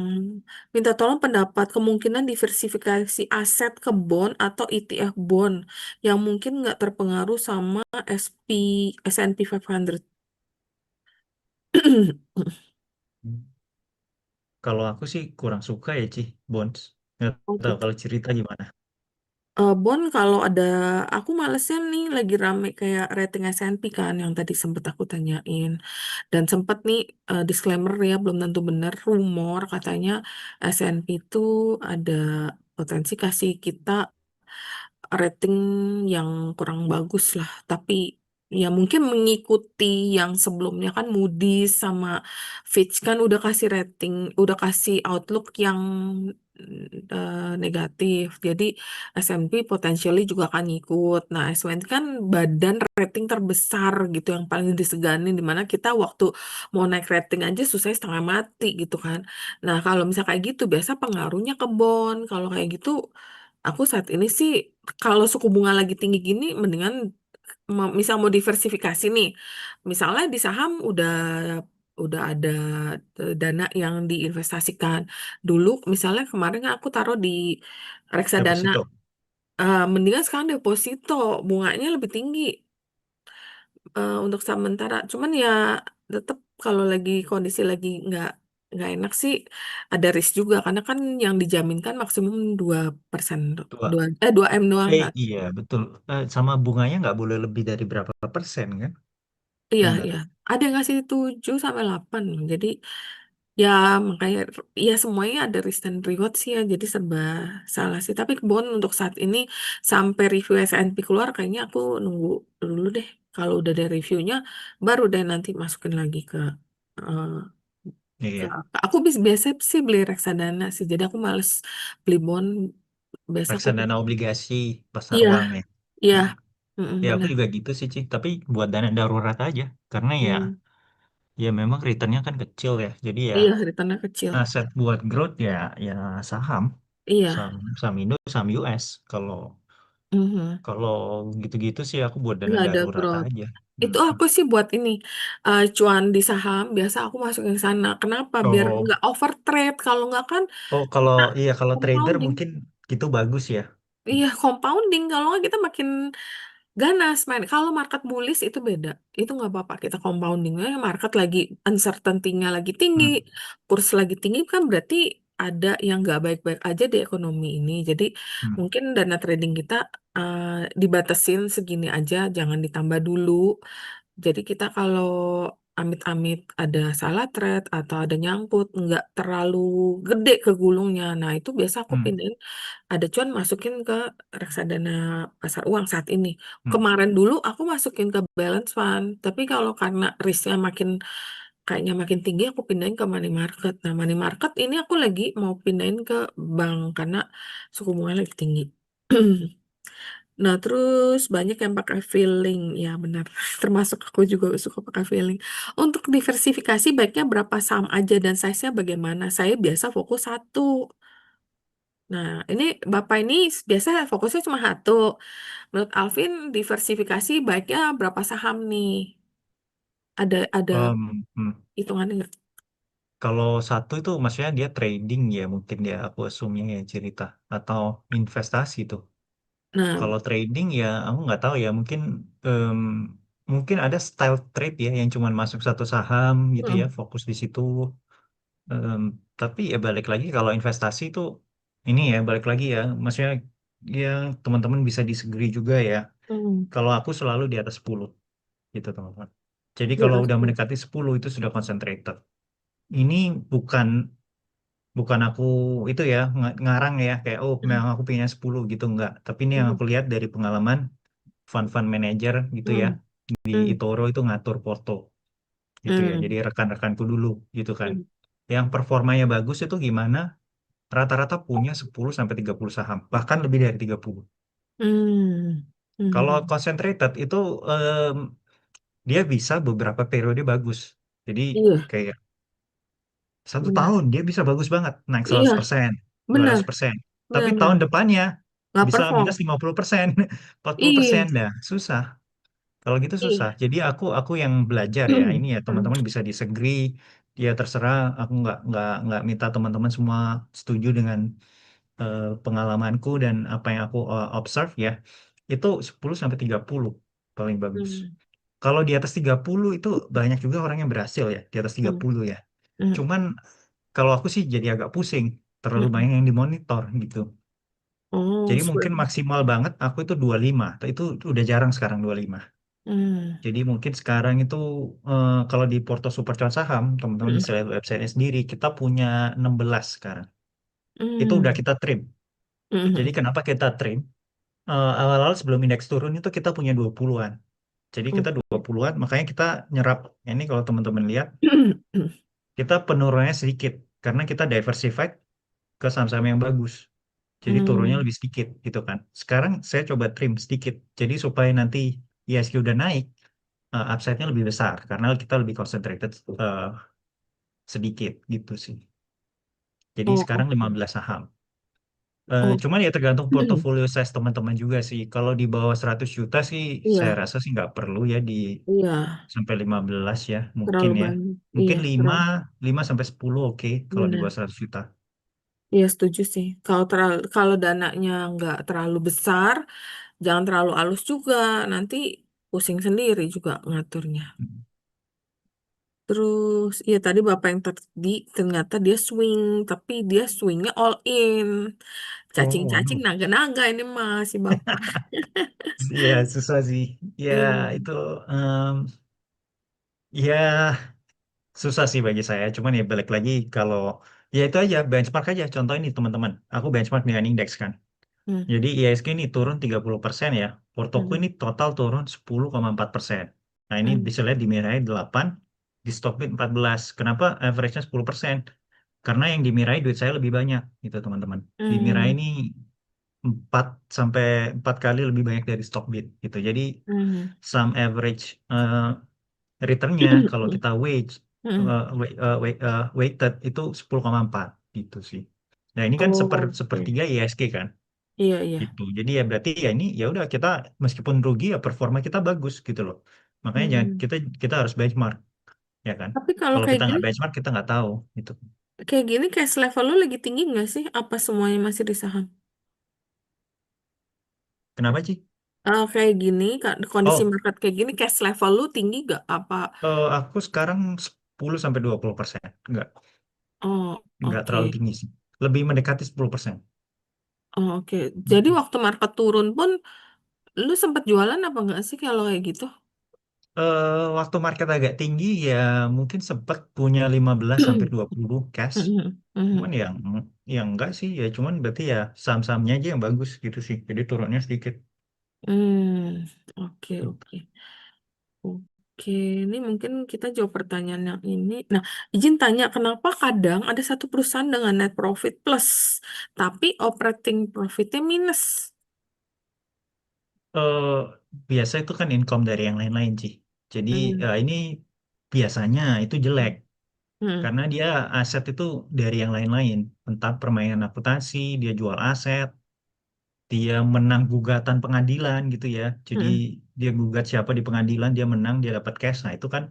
minta tolong pendapat kemungkinan diversifikasi aset ke bond atau ETF bond yang mungkin nggak terpengaruh sama SP, S&P 500. Kalau aku sih kurang suka ya, Ci, Bonds. Nggak Oh tahu gitu. kalau cerita gimana. Bond kalau ada, aku malesnya nih lagi rame kayak rating S&P kan yang tadi sempet aku tanyain. Dan sempet nih disclaimer ya belum tentu benar rumor katanya S&P itu ada potensi kasih kita rating yang kurang bagus lah. Tapi ya mungkin mengikuti yang sebelumnya kan Moody's sama Fitch kan udah kasih rating, udah kasih outlook yang negatif. Jadi S&P potentially juga akan ngikut. Nah, S&P kan badan rating terbesar gitu yang paling disegani di mana kita waktu mau naik rating aja susah setengah mati gitu kan. Nah, kalau misalnya kayak gitu biasa pengaruhnya ke bond. Kalau kayak gitu aku saat ini sih kalau suku bunga lagi tinggi gini mendingan misal mau diversifikasi nih. Misalnya di saham udah ada dana yang diinvestasikan. Dulu misalnya kemarin kan aku taruh di reksadana, Deposito. mendingan sekarang deposito bunganya lebih tinggi untuk sementara. Cuman ya tetap kalau lagi kondisi lagi nggak enak sih ada risk juga karena kan yang dijaminkan maksimum 2%, Dua. 2 M doang kan. Iya, betul. Sama bunganya nggak boleh lebih dari berapa persen, kan? Iya, Ya nggak? iya. Ada yang ngasih 7 sampai 8. Jadi ya makanya ya semuanya ada risk dan reward sih ya. Jadi serba salah sih. Tapi bond untuk saat ini sampai review S&P keluar kayaknya aku nunggu dulu deh. Kalau udah ada reviewnya baru deh nanti masukin lagi eh, ke Iya. aku biasa sih beli reksadana sih. Jadi aku males beli bond. Biasa aku Reksadana obligasi pasar iya, uang ya. iya. Hmm. Mm-mm, Ya aku benar. juga gitu sih, Ci. Tapi buat dana darurat aja. Karena ya, Hmm. ya memang returnnya kan kecil ya. Jadi ya Iya, returnnya kecil. aset buat growth ya, ya saham, Iya. saham, saham Indo, saham US. Kalau Mhm. kalau gitu-gitu sih aku buat dana Nggak ada darurat growth. aja. Itu Hmm. aku sih buat ini cuan di saham. Biasa aku masukin ke sana. Kenapa? Biar Oh, nggak overtrade. Kalau nggak kan oh kalau nah, iya kalau trader compounding. mungkin itu bagus ya. Iya, compounding. Kalau nggak kita makin ganas main. Kalau market bullish itu beda. Itu nggak apa-apa. Kita compoundingnya market lagi uncertainty-nya lagi tinggi, Hmm. kurs lagi tinggi kan berarti ada yang nggak baik-baik aja di ekonomi ini. Jadi Hmm. mungkin dana trading kita eh, dibatasin segini aja, jangan ditambah dulu. Jadi kita kalau amit-amit ada salah trade atau ada nyangkut, nggak terlalu gede ke gulungnya. Nah itu biasa aku Hmm. pindahin ada cuan masukin ke reksadana pasar uang saat ini. Hmm. Kemarin dulu aku masukin ke balance fund, tapi kalau karena risknya kayaknya makin tinggi, aku pindahin ke money market. Nah, money market ini aku lagi mau pindahin ke bank karena suku bunga lagi tinggi. Nah, terus banyak yang pakai filling. Ya, benar. Termasuk aku juga suka pakai filling. Untuk diversifikasi baiknya berapa saham aja dan size-nya bagaimana? Saya biasa fokus satu. Nah, ini Bapak ini biasa fokusnya cuma satu. Menurut Alvin, diversifikasi baiknya berapa saham nih? Ada Hmm. hitungannya nggak? Kalau satu itu maksudnya dia trading ya mungkin ya aku asumnya ya cerita atau investasi tuh. Nah, Kalau trading ya aku nggak tahu ya em, mungkin ada style trade ya yang cuma masuk satu saham gitu ya mm, fokus di situ. Em, tapi ya balik lagi kalau investasi itu ini ya balik lagi ya maksudnya ya teman-teman bisa disagree juga ya. mm, Kalau aku selalu di atas 10 gitu teman-teman. Jadi di kalau atas udah 10. mendekati 10 itu sudah concentrated. Ini bukan bukan aku itu ya ngarang ya kayak oh Mm, memang aku punya 10 gitu enggak. Tapi ini yang mm, aku lihat dari pengalaman fund-fund manager gitu ya mm, di mm, eToro itu ngatur porto gitu ya. mm, Jadi rekan-rekanku dulu gitu kan. mm, Yang performanya bagus itu gimana? Rata-rata punya 10 sampai 30 saham, bahkan lebih dari 30. mm, Kalau mm. concentrated itu em, dia bisa beberapa periode bagus. Jadi Iya, kayak satu benar. tahun dia bisa bagus banget naik Iya, 100%, benar, 200%. Tapi benar. tahun depannya Nggak bisa perform. minus 50%, 40%. Iya, Dah, susah. Kalau gitu susah. iya. Jadi aku yang belajar ya, ini ya teman-teman bisa disagree, Ya terserah, aku nggak minta teman-teman semua setuju dengan pengalamanku dan apa yang aku observe ya. Itu 10 sampai 30 paling bagus. Hmm. Kalau di atas 30 itu banyak juga orang yang berhasil ya, di atas tiga Hmm. puluh ya. Hmm. Cuman kalau aku sih jadi agak pusing, terlalu Hmm. banyak yang dimonitor gitu. Oh, Jadi mungkin maksimal banget aku itu 25. Itu udah jarang sekarang 25. hmm. Jadi mungkin sekarang itu kalau di Porto Super Cuan Saham, teman-teman Hmm. bisa lihat websitenya sendiri, kita punya 16 sekarang. Itu udah Hmm. kita trim. Jadi Hmm. kenapa kita trim? Awal-awal sebelum indeks turun itu kita punya 20-an. Jadi kita Hmm. 20-an, makanya kita nyerap. Ini kalau teman-teman lihat, Hmm. kita penurunannya sedikit. Karena kita diversified ke saham-saham yang bagus. Jadi turunnya Hmm. lebih sedikit gitu kan. Sekarang saya coba trim sedikit. Jadi supaya nanti ISG udah naik, upside-nya lebih besar. Karena kita lebih concentrated sedikit gitu sih. Jadi Oh, sekarang oke. 15 saham. Oh, Cuman ya tergantung portofolio size teman-teman juga sih. Kalau di bawah 100 juta sih saya iya, rasa sih nggak perlu ya di iya, sampai 15 ya mungkin terlalu ya. banyak. Mungkin Iya, 5 terlalu 5 sampai 10 oke kalau di bawah benar. 100 juta. Iya, setuju sih. Kalau dananya nggak terlalu besar, jangan terlalu halus juga. Nanti pusing sendiri juga ngaturnya. Terus, iya tadi Bapak yang tadi ternyata dia swing, tapi dia swingnya all in. Oh, Cacing-cacing waduh. naga-naga ini masih Bapak. Iya, susah sih. Ya, Iya. itu ya susah sih bagi saya. Cuman ya balik lagi kalau ya itu aja benchmark aja. Contoh ini teman-teman. Aku benchmark dengan indeks kan. Hmm. Jadi ISG ini turun 30% ya. Portoku Hmm. ini total turun 10,4%. Nah, ini Hmm. bisa lihat di Mirai 8, di Stockbit 14. Kenapa average-nya 10%? Karena yang di Mirai duit saya lebih banyak gitu, teman-teman. Di Mirai Hmm. ini 4 sampai 4 kali lebih banyak dari Stockbit gitu. Jadi Hmm. sum average returnnya kalau Hmm. kita Hmm. weighted itu 10,4 gitu sih. Nah, ini kan Oh, oke. sepertiga ISG kan Iya, iya. gitu. Jadi ya berarti ya ini ya udah kita meskipun rugi ya performa kita bagus gitu loh. Makanya Hmm. kita kita harus benchmark ya kan. Tapi kalau Kalau kayak kita gini, nggak benchmark kita nggak tahu gitu. cash level lu lagi tinggi nggak sih? Apa semuanya masih di saham? Kenapa sih? Kayak gini, kondisi Oh, market kayak gini, cash level lu tinggi nggak? Apa? aku sekarang 10 sampai 20%. Oh, Nggak terlalu oke. tinggi sih. Lebih mendekati 10%. Oh, oke. Jadi waktu market turun pun, lu sempat jualan apa nggak sih kalau kayak gitu? Waktu market agak tinggi ya mungkin sempat punya 15 sampai 20 cash. Mhm, Cuman mhm. yang enggak sih ya cuman berarti ya saham-sahamnya aja yang bagus gitu sih. Jadi turunnya sedikit. Hmm, oke, Gitu. oke. Oke, ini mungkin kita jawab pertanyaan yang ini. Nah, izin tanya, kenapa kadang ada satu perusahaan dengan net profit plus, tapi operating profitnya minus? eh Biasa itu kan income dari yang lain-lain sih. Jadi Hmm, ini biasanya itu jelek hmm, karena dia aset itu dari yang lain-lain. Entah permainan akuntansi, dia jual aset, dia menang gugatan pengadilan gitu ya. Jadi hmm. dia gugat siapa di pengadilan, dia menang, dia dapat cash. Nah, itu kan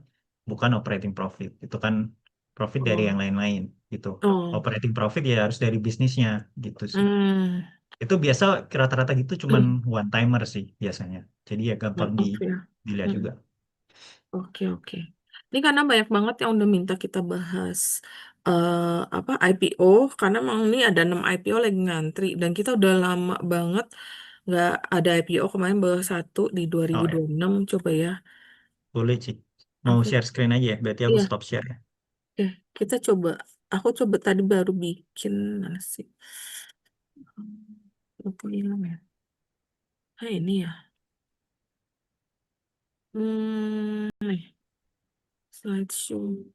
bukan operating profit. Itu kan profit dari Oh, yang lain-lain gitu. oh, Operating profit ya harus dari bisnisnya gitu sih. hmm. Itu biasa rata-rata gitu cuman one timer sih biasanya. Jadi ya Oh, gampang oke. dilihat Hmm. juga. Oke, oke. Ini karena banyak banget yang udah minta kita bahas apa IPO, karena memang ini ada 6 IPO lagi ngantri dan kita udah lama banget nggak ada IPO, kemarin baru satu di dua ribu Oh dua ya, puluh enam Coba ya. boleh sih. Mau Aku share screen aja ya, berarti aku iya, stop share ya. kita coba. Aku coba tadi baru bikin mana sih? Lupa ya, men. Ini ya. Nih, slideshow.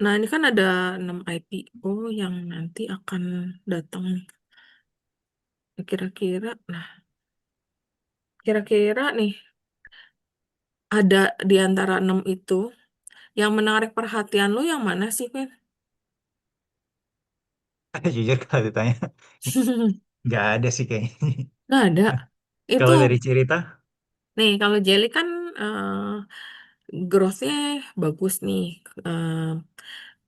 Nah, ini kan ada 6 IPO yang nanti akan datang nih. Kira-kira, nah, kira-kira nih, ada di antara 6 itu, yang menarik perhatian lu yang mana sih, Vin? Jujur kalau ditanya, nggak ada sih kayaknya. Nggak ada. Itu, Kalau dari cerita, nih, kalau Jelly kan growth-nya bagus nih. Eh,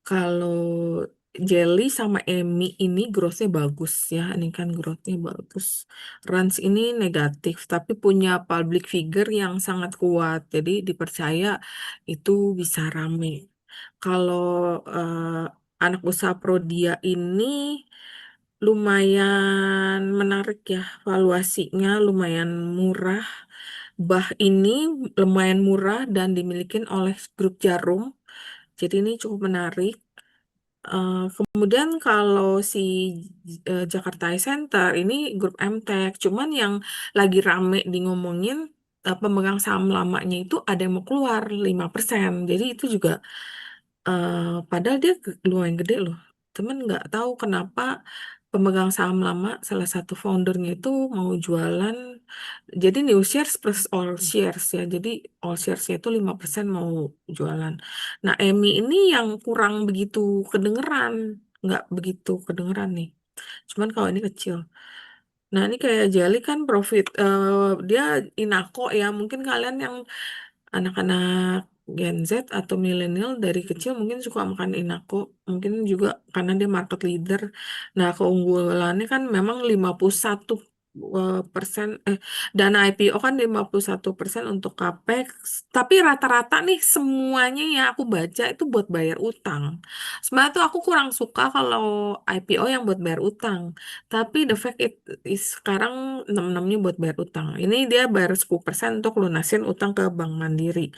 Kalau Jelly sama Emmy ini growth-nya bagus ya. Ini kan growth-nya bagus. Range ini negatif, tapi punya public figure yang sangat kuat. Jadi dipercaya itu bisa rame. Kalau anak usaha Prodia ini lumayan menarik ya, valuasinya lumayan murah. Bah ini lumayan murah dan dimiliki oleh grup Jarum. Jadi ini cukup menarik. Kemudian kalau si Jakarta Eye Center ini grup MTech, cuman yang lagi rame di ngomongin pemegang saham lamanya itu ada yang mau keluar 5%. Jadi itu juga padahal dia lumayan gede loh. Temen nggak tahu kenapa pemegang saham lama salah satu foundernya itu mau jualan. Jadi new shares plus all shares ya. Jadi all sharesnya itu 5% mau jualan. Nah, Emmy ini yang kurang begitu kedengeran. Nggak begitu kedengeran nih. Cuman kalau ini kecil. Nah, ini kayak Jelly kan profit. Dia Inako ya. Mungkin kalian yang anak-anak Gen Z atau milenial dari kecil mungkin suka makan Inako. Mungkin juga karena dia market leader. Nah, keunggulannya kan memang 51 persen, dana IPO kan 51% untuk CAPEX. Tapi rata-rata nih semuanya yang aku baca itu buat bayar utang. Sebenarnya tuh aku kurang suka kalau IPO yang buat bayar utang. Tapi the fact it is sekarang 66-nya buat bayar utang. Ini dia bayar 10% untuk lunasin utang ke Bank Mandiri.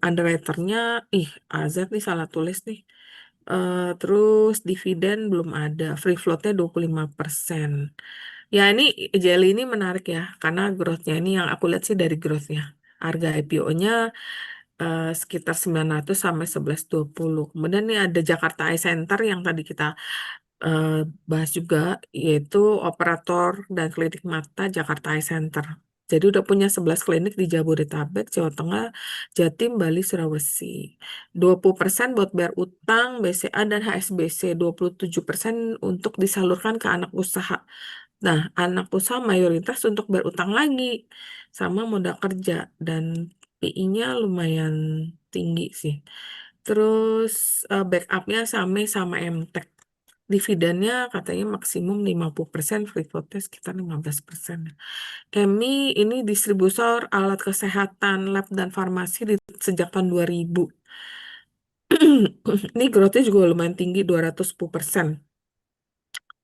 Underwriter-nya, Azad nih salah tulis nih. Terus dividen belum ada. Free float-nya 25%. Ya ini Jelly ini menarik ya. Karena growth-nya ini yang aku lihat sih dari growth-nya. Harga IPO-nya sekitar 900 sampai 1120. Kemudian ini ada Jakarta Eye Center yang tadi kita eh, bahas juga, yaitu operator dan klinik mata Jakarta Eye Center. Jadi udah punya 11 klinik di Jabodetabek, Jawa Tengah, Jatim, Bali, Sulawesi. 20% buat bayar utang, BCA dan HSBC. 27% untuk disalurkan ke anak usaha. Nah, anak usaha mayoritas untuk bayar utang lagi sama modal kerja dan PI-nya lumayan tinggi sih. Terus backupnya sama MTech. Dividennya katanya maksimum 50%, free floatnya sekitar 15%. Kemi ini distributor alat kesehatan, lab, dan farmasi sejak tahun 2000. Ini growth-nya juga lumayan tinggi, 210%.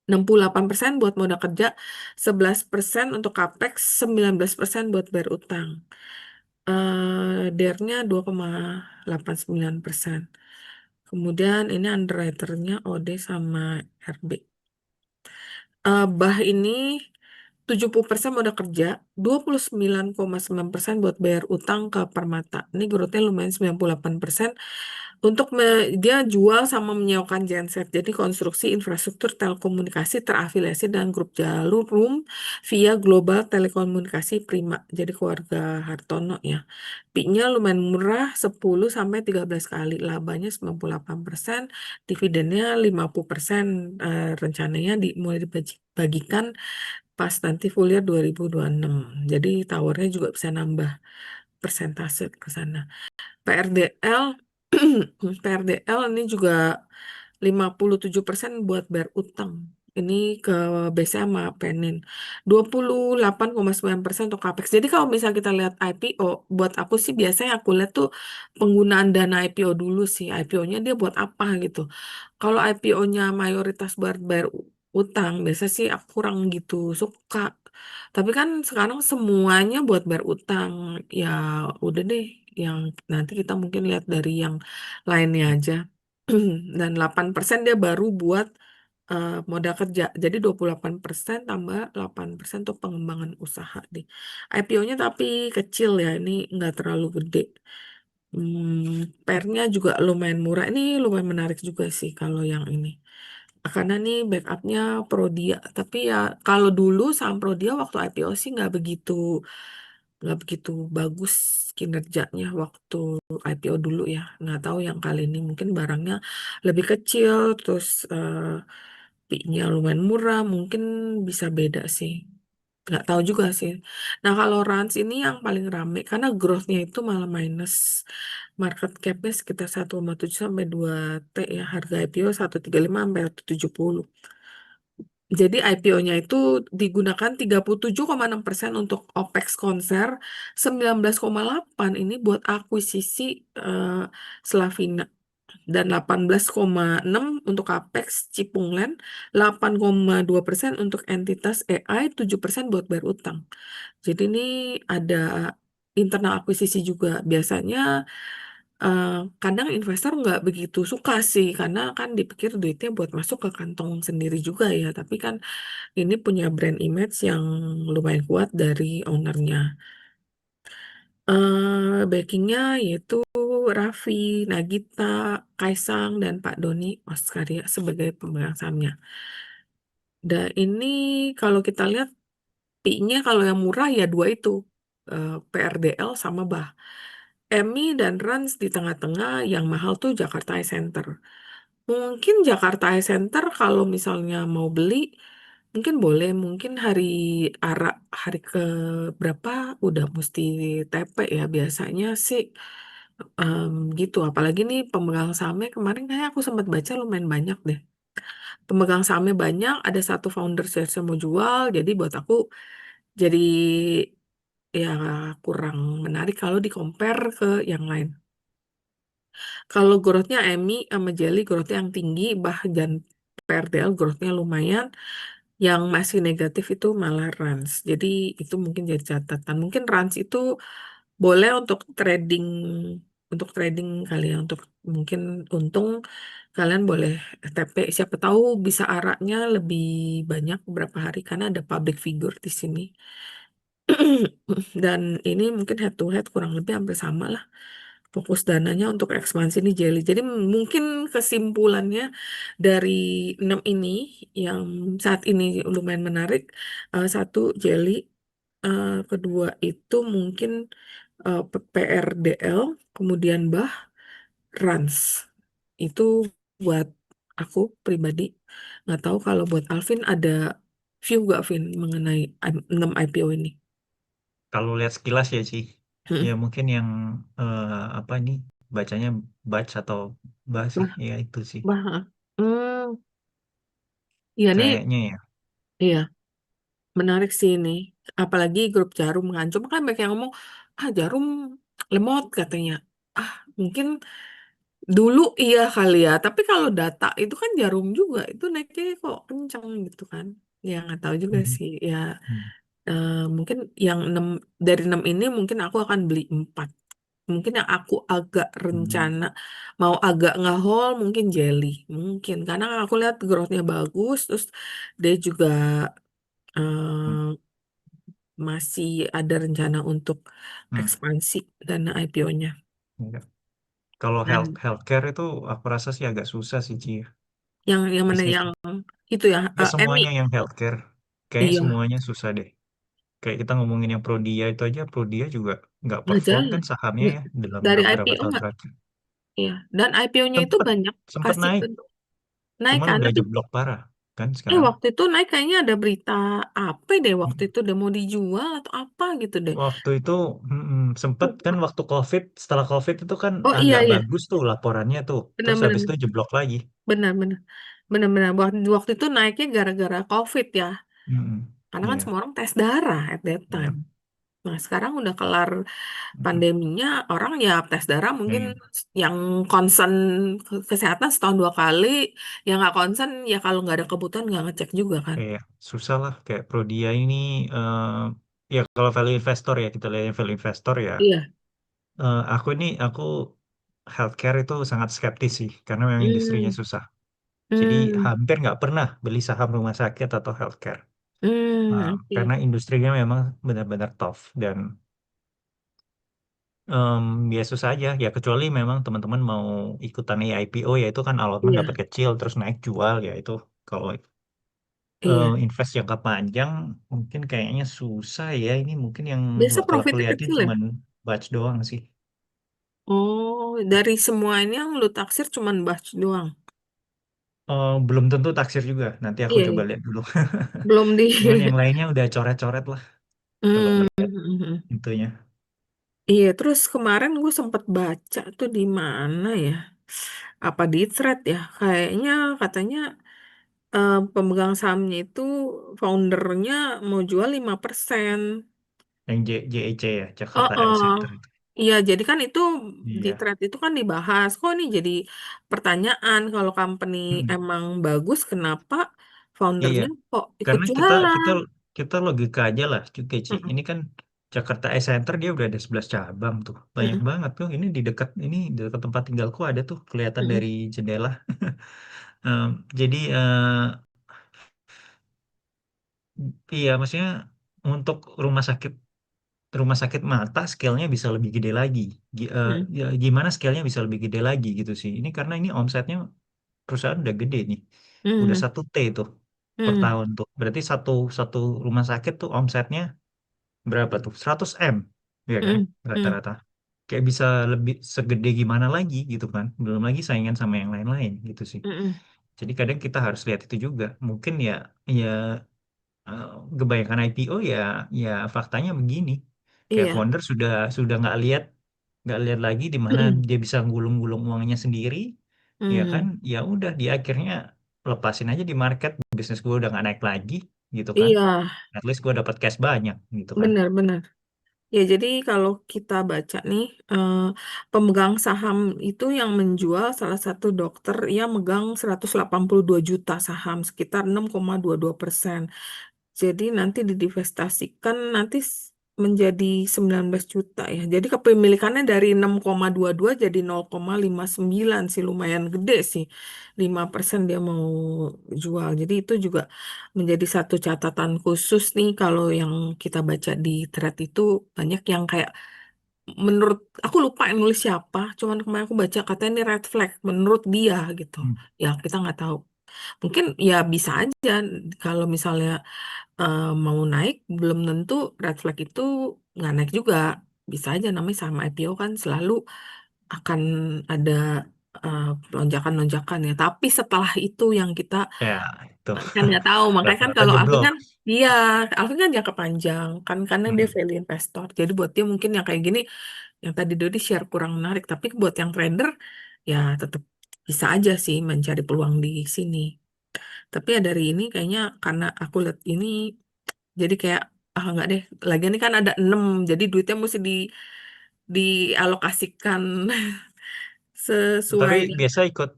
68% buat modal kerja, 11% untuk capex, 19% buat bayar utang. DER-nya 2,89%. Kemudian ini underwriter-nya OD sama RB. Bah ini 70% modal kerja, 29,9% buat bayar utang ke Permata. Ini growth-nya lumayan 98%. Untuk dia jual sama menyewakan genset. Jadi konstruksi infrastruktur telekomunikasi terafiliasi dengan grup jalur room via Global Telekomunikasi Prima. Jadi keluarga Hartono ya. PI-nya lumayan murah, 10 sampai 13 kali. Labanya 98%, dividennya 50%, rencananya mulai dibagikan pas nanti full year 2026. Jadi towernya juga bisa nambah persentase ke sana. PRDL PRDL ini juga 57% buat bayar utang. Ini ke BCA sama Penin. 28,9% untuk CAPEX. Jadi kalau misalnya kita lihat IPO, buat aku sih biasanya aku lihat tuh penggunaan dana IPO dulu sih. IPO-nya dia buat apa gitu. Kalau IPO-nya mayoritas buat bayar utang, biasa sih aku kurang gitu suka. Tapi kan sekarang semuanya buat bayar utang. Ya udah deh, yang nanti kita mungkin lihat dari yang lainnya aja. Dan 8% dia baru buat modal kerja. Jadi 28% tambah 8% untuk pengembangan usaha deh. IPO-nya tapi kecil ya, ini nggak terlalu gede. Pairnya juga lumayan murah. Ini lumayan menarik juga sih kalau yang ini. Karena nih backupnya Prodia. Tapi ya kalau dulu saham Prodia waktu IPO sih nggak begitu bagus kinerjanya waktu IPO dulu ya. Nggak tahu yang kali ini mungkin barangnya lebih kecil, terus PI-nya lumayan murah, mungkin bisa beda sih. Nggak tahu juga sih. Nah, kalau Rans ini yang paling rame karena growth-nya itu malah minus. Market cap-nya sekitar 1,7 sampai 2 T ya. Harga IPO 135 sampai 170. Jadi IPO-nya itu digunakan 37,6% untuk OPEX konser, 19,8 ini buat akuisisi Slavina, dan 18,6 untuk CAPEX Cipunglen, 8,2% untuk entitas AI, 7% buat bayar utang. Jadi ini ada internal akuisisi juga. Biasanya eh, kadang investor nggak begitu suka sih, karena kan dipikir duitnya buat masuk ke kantong sendiri juga ya. Tapi kan ini punya brand image yang lumayan kuat dari ownernya. Backingnya yaitu Raffi, Nagita, Kaisang, dan Pak Doni Oskarya sebagai pemegang sahamnya. Dan ini kalau kita lihat PI-nya kalau yang murah ya dua itu, PRDL sama BAH. EMI dan Rans di tengah-tengah, yang mahal tuh Jakarta Eye Center. Mungkin Jakarta Eye Center kalau misalnya mau beli, mungkin boleh, mungkin hari ke berapa udah mesti TP ya biasanya sih, em, gitu. Apalagi nih pemegang sahamnya kemarin kayak aku sempat baca lumayan banyak deh. Pemegang sahamnya banyak, ada satu founder yang mau jual, jadi buat aku jadi ya kurang menarik kalau di compare ke yang lain. Kalau growth-nya EMI sama Jelly growth-nya yang tinggi, dan PRDL growth-nya lumayan, yang masih negatif itu malah Rans. Jadi itu mungkin jadi catatan. Mungkin Rans itu boleh untuk trading kali ya, untuk mungkin untung kalian boleh TP. Siapa tahu bisa araknya lebih banyak beberapa hari karena ada public figure di sini. Dan ini mungkin head to head kurang lebih hampir sama lah. Fokus dananya untuk ekspansi ini Jelly. Jadi mungkin kesimpulannya dari 6 ini yang saat ini lumayan menarik. Satu Jelly, kedua itu mungkin PRDL, kemudian BAH, Rans. Itu buat aku pribadi. Nggak tahu kalau buat Alvin ada view gak, Vin, mengenai 6 IPO ini? Kalau lihat sekilas ya sih, Hmm. ya mungkin yang apa ini bacanya batch atau bah sih, Bah, ya itu sih bah. Hmm, iya nih, kayaknya ya. iya menarik sih ini. Apalagi grup Jarum kan. Cuma kan banyak yang ngomong, ah Jarum lemot katanya. Ah mungkin dulu iya kali ya. Tapi kalau data itu kan Jarum juga. Itu naiknya kok kencang gitu kan. Ya nggak tahu juga Mhm. sih. Ya Hmm. mungkin yang 6, dari 6 ini mungkin aku akan beli 4. Mungkin yang aku agak Hmm. rencana mau agak nge-haul mungkin Jelly. Mungkin. Karena aku lihat growth-nya bagus. Terus dia juga Hmm. eh, masih ada rencana untuk Hmm. ekspansi dana IPO-nya. Iya. Kalau Dan healthcare itu aku rasa sih agak susah sih Ci. yang mana Bisnis yang itu ya, ya Emi. semuanya yang healthcare kayaknya Iya, semuanya susah deh. Kayak kita ngomongin yang Prodia itu aja, Prodia juga nggak nggak perform kan jalan. sahamnya Nggak. ya dalam Dari beberapa IPO tahun nggak? terakhir. Iya. Dan IPO-nya itu Sempet banyak sempet kasih naik, bentuk naik cuman kan, udah tapi jeblok parah kan sekarang. waktu itu naik kayaknya ada berita apa deh, waktu itu udah mau dijual atau apa gitu deh. Waktu itu sempet kan waktu COVID, setelah COVID itu kan Oh iya agak iya, bagus tuh laporannya tuh. Terus habis benar-benar itu jeblok lagi. benar-benar benar-benar waktu itu naiknya gara-gara COVID ya. Mm-mm. Karena kan Iya, semua orang tes darah at that iya. time. Nah, sekarang udah kelar Mm-mm. pandeminya, orang ya tes darah mungkin Iya, yang concern kesehatan setahun 2 kali, yang nggak concern ya kalau nggak ada kebutuhan nggak ngecek juga kan. iya. Susah lah kayak Prodia ini ya kalau value investor ya kita lihat value investor ya. Iya. Aku healthcare itu sangat skeptis sih karena memang industrinya Hmm, susah. Jadi hmm, hampir nggak pernah beli saham rumah sakit atau healthcare. Karena oke. industrinya memang benar-benar tough dan ya susah aja ya kecuali memang teman-teman mau ikutan IPO ya itu kan allotment dapat Iya, kecil terus naik jual ya itu kalau iya. invest jangka panjang mungkin kayaknya susah ya ini mungkin yang Biasa waktu aku profitnya liatin kecil ya? cuman batch doang sih. Oh, dari semua ini yang lu taksir cuman batch doang. Belum tentu taksir juga. Nanti aku Iya, coba iya. lihat dulu. Belum di. Cuman yang lainnya udah coret-coret lah kalau Hmm, ngeliat hmm, hmm. intinya. Iya, terus kemarin gue sempet baca tuh di mana ya? Apa di thread ya? Kayaknya katanya pemegang sahamnya itu foundernya mau jual 5%. Yang JEC ya, Oh, Jakarta Eye oh. Center itu. Iya, jadi kan itu di Iya. thread itu kan dibahas. Kok ini jadi pertanyaan kalau company Mm-mm. emang bagus, kenapa Iya, foundernya kok ikut karena kita kita jualan? kita logika aja lah, juga Ci. Mm-mm, Ini kan Jakarta Eye Center dia udah ada 11 cabang tuh. Banyak mm-mm, banget tuh. Ini di dekat tempat tinggalku ada tuh kelihatan mm-mm, dari jendela. Jadi iya maksudnya untuk rumah sakit mata scale-nya bisa lebih gede lagi. mm-mm, Ya, gimana scale-nya bisa lebih gede lagi gitu sih. Ini karena ini omsetnya perusahaan udah gede nih. Udah mm-mm, 1T tuh per mm-mm, tahun tuh. Berarti satu satu rumah sakit tuh omsetnya berapa tuh? 100 M, ya kan? mm-mm, mm-mm, Rata-rata. Kayak bisa lebih segede gimana lagi gitu kan. Belum lagi saingan sama yang lain-lain gitu sih. mm-mm. Jadi kadang kita harus lihat itu juga. Mungkin ya eh, kebanyakan IPO ya faktanya begini. Kayak Iya. founder sudah nggak lihat lagi di mana Mm-mm, dia bisa gulung-gulung uangnya sendiri, ya kan? mm. Ya udah di akhirnya lepasin aja di market, bisnis gue udah nggak naik lagi gitu kan. Iya, At least gue dapat cash banyak gitu kan. benar-benar. Ya, jadi kalau kita baca nih, pemegang saham itu yang menjual salah satu dokter, ia megang 182 juta saham, sekitar 6,22%. Jadi nanti didivestasikan nanti menjadi 19 juta ya. Jadi kepemilikannya dari 6,22 jadi 0,59 sih, lumayan gede sih. 5% dia mau jual. Jadi itu juga menjadi satu catatan khusus nih kalau yang kita baca di thread itu banyak yang kayak menurut aku lupa yang nulis siapa, cuman kemarin aku baca katanya ini red flag menurut dia gitu. Hmm. Ya kita nggak tahu. Mungkin ya bisa aja kalau misalnya mau naik belum tentu red flag itu nggak naik juga. Bisa aja namanya sama IPO kan selalu akan ada lonjakan-lonjakan ya. Tapi setelah itu yang kita Ya itu kan nggak tahu. Makanya kan rata-rata kalau Alvin jeblok. kan, iya, Alvin kan jangka panjang kan karena dia Hmm. value investor. Jadi buat dia mungkin yang kayak gini, yang tadi Dodi share kurang menarik. Tapi buat yang trader ya tetap bisa aja sih mencari peluang di sini. Tapi ya dari ini kayaknya karena aku lihat ini jadi kayak ah nggak deh. Lagian ini kan ada 6 jadi duitnya mesti dialokasikan Tapi sesuai. biasa ikut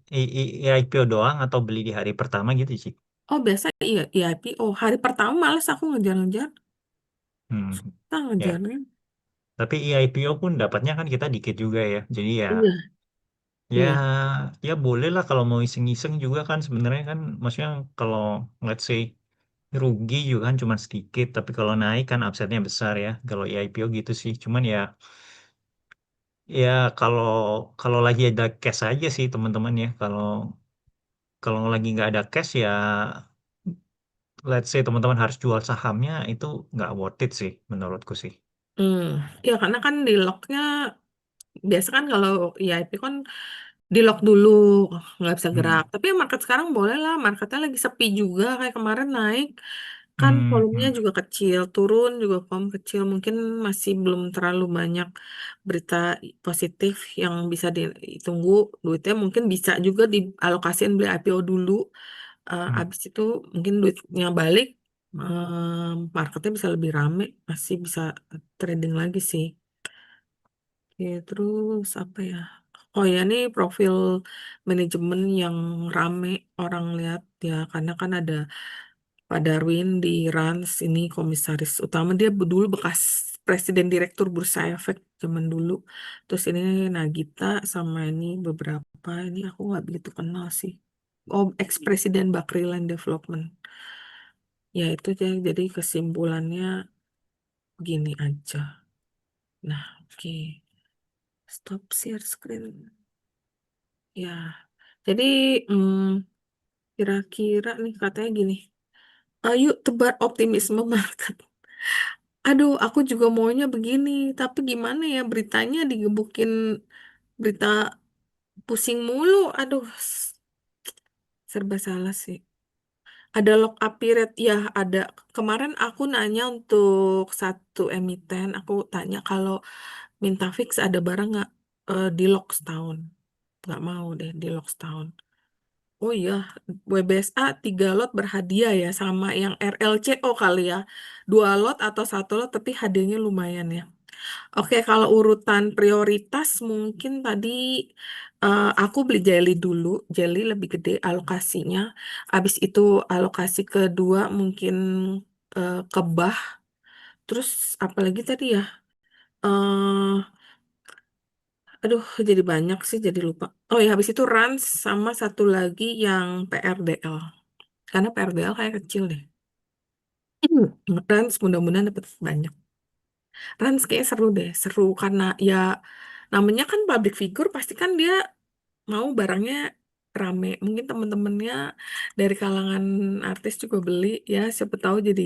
IPO doang atau beli di hari pertama gitu sih. Oh biasa iya IPO hari pertama males aku ngejar-ngejar. Hmm. Kita Ya, ngejarnya. tapi IPO pun dapatnya kan kita dikit juga ya. Jadi ya Iya, ya iya. ya boleh lah kalau mau iseng-iseng juga kan sebenarnya kan maksudnya kalau let's say rugi juga kan cuma sedikit tapi kalau naik kan upsetnya besar ya kalau IPO gitu sih cuman ya kalau kalau lagi ada cash aja sih teman-teman ya kalau kalau lagi nggak ada cash ya let's say teman-teman harus jual sahamnya itu nggak worth it sih menurutku sih. Hmm. Ya karena kan di locknya biasa kan kalau IIP kan di lock dulu nggak bisa gerak. Hmm. Tapi ya market sekarang boleh lah. Marketnya lagi sepi juga kayak kemarin naik kan Hmm, volumenya hmm. juga kecil, turun juga volume kecil. Mungkin masih belum terlalu banyak berita positif yang bisa ditunggu. Duitnya mungkin bisa juga dialokasiin beli IPO dulu. Hmm. Abis itu mungkin duitnya balik, marketnya bisa lebih rame, masih bisa trading lagi sih. Oke, terus apa ya? Oh ya, ini profil manajemen yang rame orang lihat ya, karena kan ada Pak Darwin di Rans, ini komisaris utama, dia dulu bekas presiden direktur Bursa Efek zaman dulu. Terus ini Nagita sama ini beberapa, ini aku nggak begitu kenal sih. Oh, ex-presiden Bakriland Development. Ya itu jadi kesimpulannya gini aja. Nah, oke. Stop share screen. Ya, jadi hmm, kira-kira nih katanya gini. Ayo tebar optimisme market. Aduh, aku juga maunya begini. Tapi gimana ya beritanya digebukin berita pusing mulu. Aduh, serba salah sih. Ada lock up period, ya ada. Kemarin aku nanya untuk satu emiten, aku tanya kalau minta fix ada barang nggak di lock setahun. Nggak mau deh di lock setahun. Oh iya, WBSA 3 lot berhadiah ya sama yang RLCO kali ya. 2 lot atau 1 lot tapi hadiahnya lumayan ya. Oke, kalau urutan prioritas mungkin tadi aku beli jelly dulu. Jelly lebih gede alokasinya. Habis itu alokasi kedua mungkin kebah. Terus apalagi tadi ya? eh aduh, jadi banyak sih, jadi lupa. Oh ya, habis itu Rans sama satu lagi yang PRDL. Karena PRDL kayak kecil deh. Rans mudah-mudahan dapat banyak. Rans kayak seru deh, seru karena ya namanya kan public figure pasti kan dia mau barangnya rame. Mungkin temen-temennya dari kalangan artis juga beli ya, siapa tahu jadi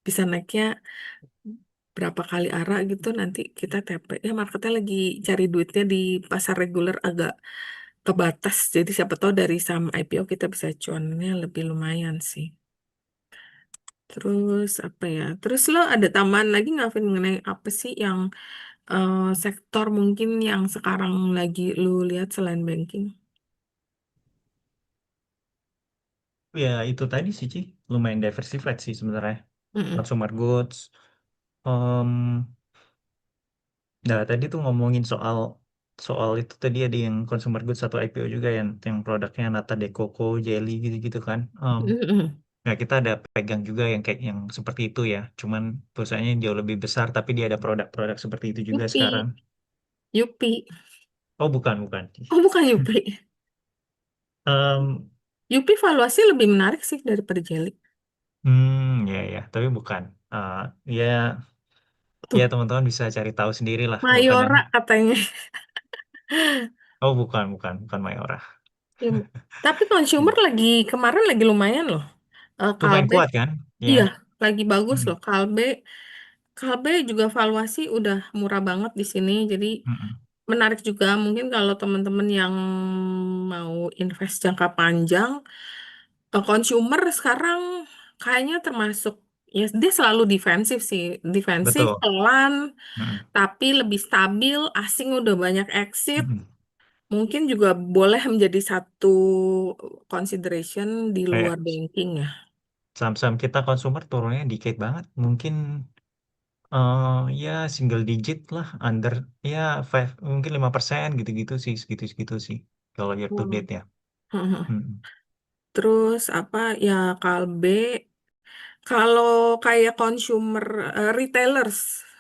bisa naiknya berapa kali arah gitu nanti kita TP. Ya marketnya lagi cari duitnya di pasar reguler agak kebatas. Jadi siapa tahu dari saham IPO kita bisa cuannya lebih lumayan sih. Terus apa ya? Terus lo ada tambahan lagi nggak, Vin, mengenai apa sih yang sektor mungkin yang sekarang lagi lu lihat selain banking? Ya itu tadi sih Ci, lumayan diversified sih sebenarnya. Mm-mm. Consumer goods. Em, nah tadi tuh ngomongin soal soal itu tadi ada yang consumer goods satu IPO juga yang produknya Nata de Coco, Jelly gitu-gitu kan. Mm-mm. Nah kita ada pegang juga yang kayak yang seperti itu ya. Cuman perusahaannya jauh lebih besar tapi dia ada produk-produk seperti itu juga sekarang. Yupi, Yupi. Oh bukan bukan. Oh bukan Yupi. Em, Yupi valuasi lebih menarik sih daripada Jelly. ya ya tapi bukan. Ya ya Tuh, teman-teman bisa cari tahu sendiri lah kalau kadang. Mayora katanya. Oh bukan bukan bukan Mayora. Ya, tapi consumer Iya. lagi kemarin lagi lumayan loh. Lumayan Kalbe, kuat kan? Ya. iya, lagi bagus Mm, loh. Kalbe, Kalbe juga valuasi udah murah banget di sini. Jadi mm, menarik juga mungkin kalau teman-teman yang mau invest jangka panjang, consumer sekarang kayaknya termasuk ya dia selalu defensif sih, defensif betul. pelan Mm, tapi lebih stabil. Asing udah banyak exit, mm. mungkin juga boleh menjadi satu consideration di luar Kayak banking ya. saham-saham kita consumer turunnya dikit banget. Mungkin ya single digit lah, under ya mungkin 5% gitu-gitu sih, segitu-segitu sih. Kalau year to Hmm. date ya. Mm. Terus apa ya, Kalbe, kalau kayak consumer, retailers,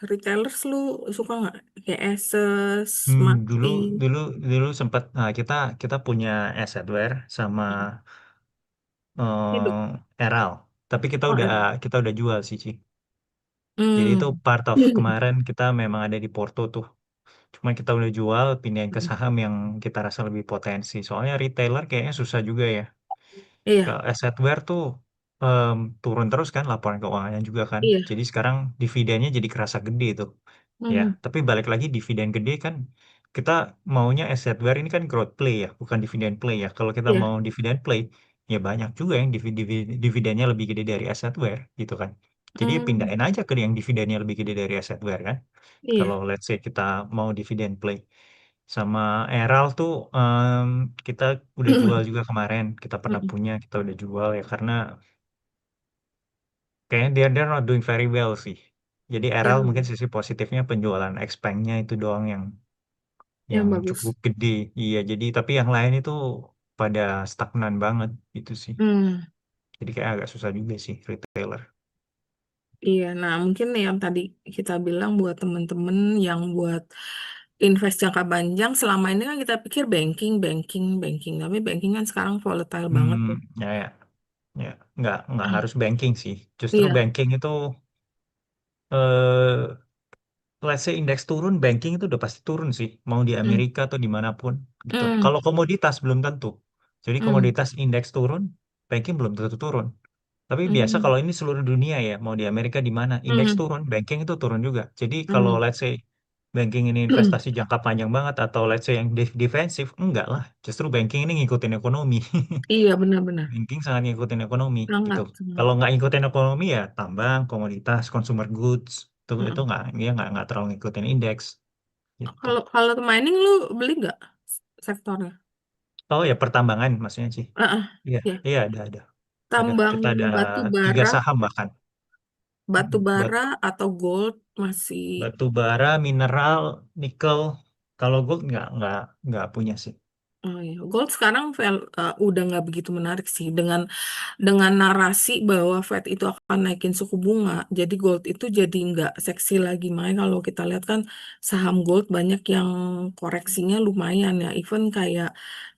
retailers lu suka nggak? Kayak Asus, Dulu McD, dulu dulu sempat kita kita punya assetware sama hidup. Eral, tapi Oh, enak. kita udah jual sih, Ci. Jadi itu Hmm. part of kemarin kita memang ada di Porto tuh. Cuma kita udah jual, pindahin ke saham yang kita rasa lebih potensi. Soalnya retailer kayaknya susah juga ya. Iya, Kalau assetware tuh turun terus kan laporan keuangannya juga kan. iya. Jadi sekarang dividennya jadi kerasa gede tuh. Ya, Hmm. tapi balik lagi dividen gede kan kita maunya assetware ini kan growth play ya, bukan dividen play ya. Kalau kita mau Iya. dividen play, ya banyak juga yang dividennya lebih gede dari assetware gitu kan. Jadi Hmm. pindahin aja ke yang dividennya lebih gede dari assetware kan. Kalau Iya. let's say kita mau dividen play. Sama Eral tuh kita udah jual juga kemarin. Kita pernah Mm-mm. punya, kita udah jual ya karena kayaknya they're not doing very well sih. Jadi Eral mungkin Yang sisi positifnya penjualan Xpeng-nya itu doang yang yang bagus. cukup gede. Iya, jadi tapi yang lain itu pada stagnan banget gitu sih. Hmm. Jadi kayak agak susah juga sih retailer. Iya, nah mungkin yang tadi kita bilang buat temen-temen yang buat invest jangka panjang, selama ini kan kita pikir banking, banking, banking. Tapi banking kan sekarang volatile banget Hmm, tuh. ya ya, ya nggak harus banking sih. Justru Iya. banking itu eh let's say indeks turun, banking itu udah pasti turun sih, mau di Hmm. Amerika atau dimanapun gitu. Hmm. Kalau komoditas belum tentu. Jadi Hmm. komoditas indeks turun, banking belum tentu turun. Tapi biasa Hmm. kalau ini seluruh dunia ya, mau di Amerika di mana, indeks Hmm. turun, banking itu turun juga. Jadi kalau Hmm. let's say banking ini investasi jangka panjang banget atau let's say yang defensif, enggak lah. Justru banking ini ngikutin ekonomi. Iya, benar-benar. Banking sangat ngikutin ekonomi gitu. Sangat, sangat. Kalau nggak ngikutin ekonomi ya tambang, komoditas, consumer goods itu Heeh. nggak dia nggak terlalu ngikutin indeks gitu. Kalau kalau mining lu beli nggak sektornya? Oh ya pertambangan maksudnya sih. Heeh. Iya, Ya. iya ada. Ada. Tambang Kita ada batu 3 bara, saham bahkan. batu Mm, bara atau gold masih. batu bara, mineral, nikel. Kalau gold nggak punya sih. Oh iya, gold sekarang udah nggak begitu menarik sih dengan narasi bahwa Fed itu akan naikin suku bunga. Jadi gold itu jadi nggak seksi lagi. Makanya kalau kita lihat kan saham gold banyak yang koreksinya lumayan ya. Even kayak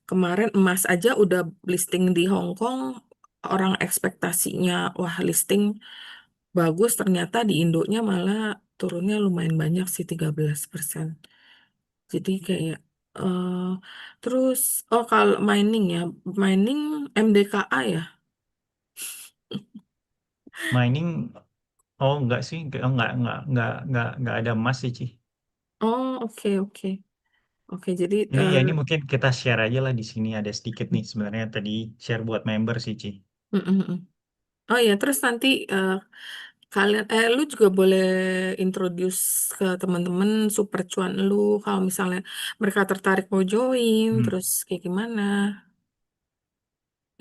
kemarin emas aja udah listing di Hong Kong. Orang ekspektasinya wah listing bagus, ternyata di Indonya malah turunnya lumayan banyak sih 13%. Jadi kayak eh terus oh kalau mining ya, mining MDKA ya. Mining, oh nggak sih, nggak ada emas sih, Ci. Oh, oke, oke. Oke, jadi Ini ya ini mungkin kita share aja lah di sini ada sedikit nih sebenarnya tadi share buat member sih, Ci. mm, mm, mm. Oh ya, terus nanti lu juga boleh introduce ke teman-teman super cuan lu kalau misalnya mereka tertarik mau join, Hmm. terus kayak gimana?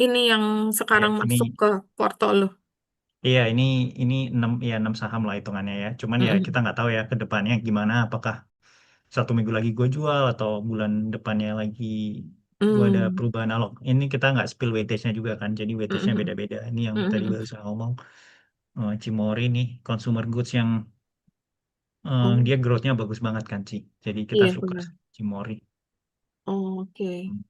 Ini yang Ya, sekarang masuk ini ke porto lu. iya ini 6 saham lah hitungannya ya. Cuman Mm, ya kita mm. nggak tahu ya ke depannya gimana. Apakah 1 minggu lagi gue jual atau bulan depannya lagi gue ada Hmm, perubahan alok. Ini kita nggak spill weightage-nya juga kan. Jadi mm, weightage-nya mm, beda-beda. Ini yang mm, tadi mm, mm. baru saya ngomong Cimori nih consumer goods yang Oh, dia growth-nya bagus banget kan Ci. Jadi kita iya suka benar. Cimori. Oh, oke. Hmm.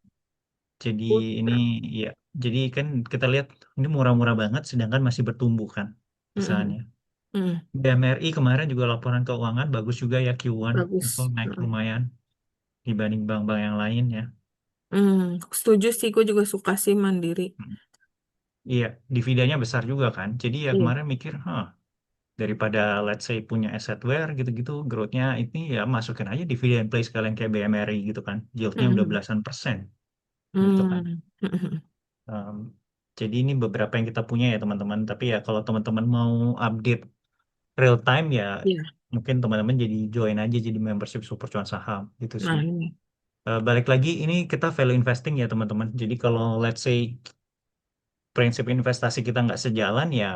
Jadi ini Putra. ya, jadi kan kita lihat ini murah-murah banget sedangkan masih bertumbuh kan Mm, perusahaannya. mm, mm. BMRI kemarin juga laporan keuangan bagus juga ya Q1 itu Bagus. naik Mm, lumayan dibanding bank-bank yang lain ya. mm. Setuju sih, gue juga suka sih Mandiri. Hmm. Iya, dividennya besar juga kan. Jadi ya Iya. kemarin mikir, daripada let's say punya assetware gitu-gitu, growth-nya ini ya masukin aja dividen play sekalian kayak BMRI gitu kan. Yield-nya udah Mm, belasan persen gitu kan. mm, mm, Um, jadi ini beberapa yang kita punya ya teman-teman. Tapi ya kalau teman-teman mau update real time ya Iya. mungkin teman-teman jadi join aja jadi membership Super Cuan Saham gitu Nah sih. ini. Balik lagi ini kita value investing ya teman-teman. Jadi kalau let's say prinsip investasi kita nggak sejalan ya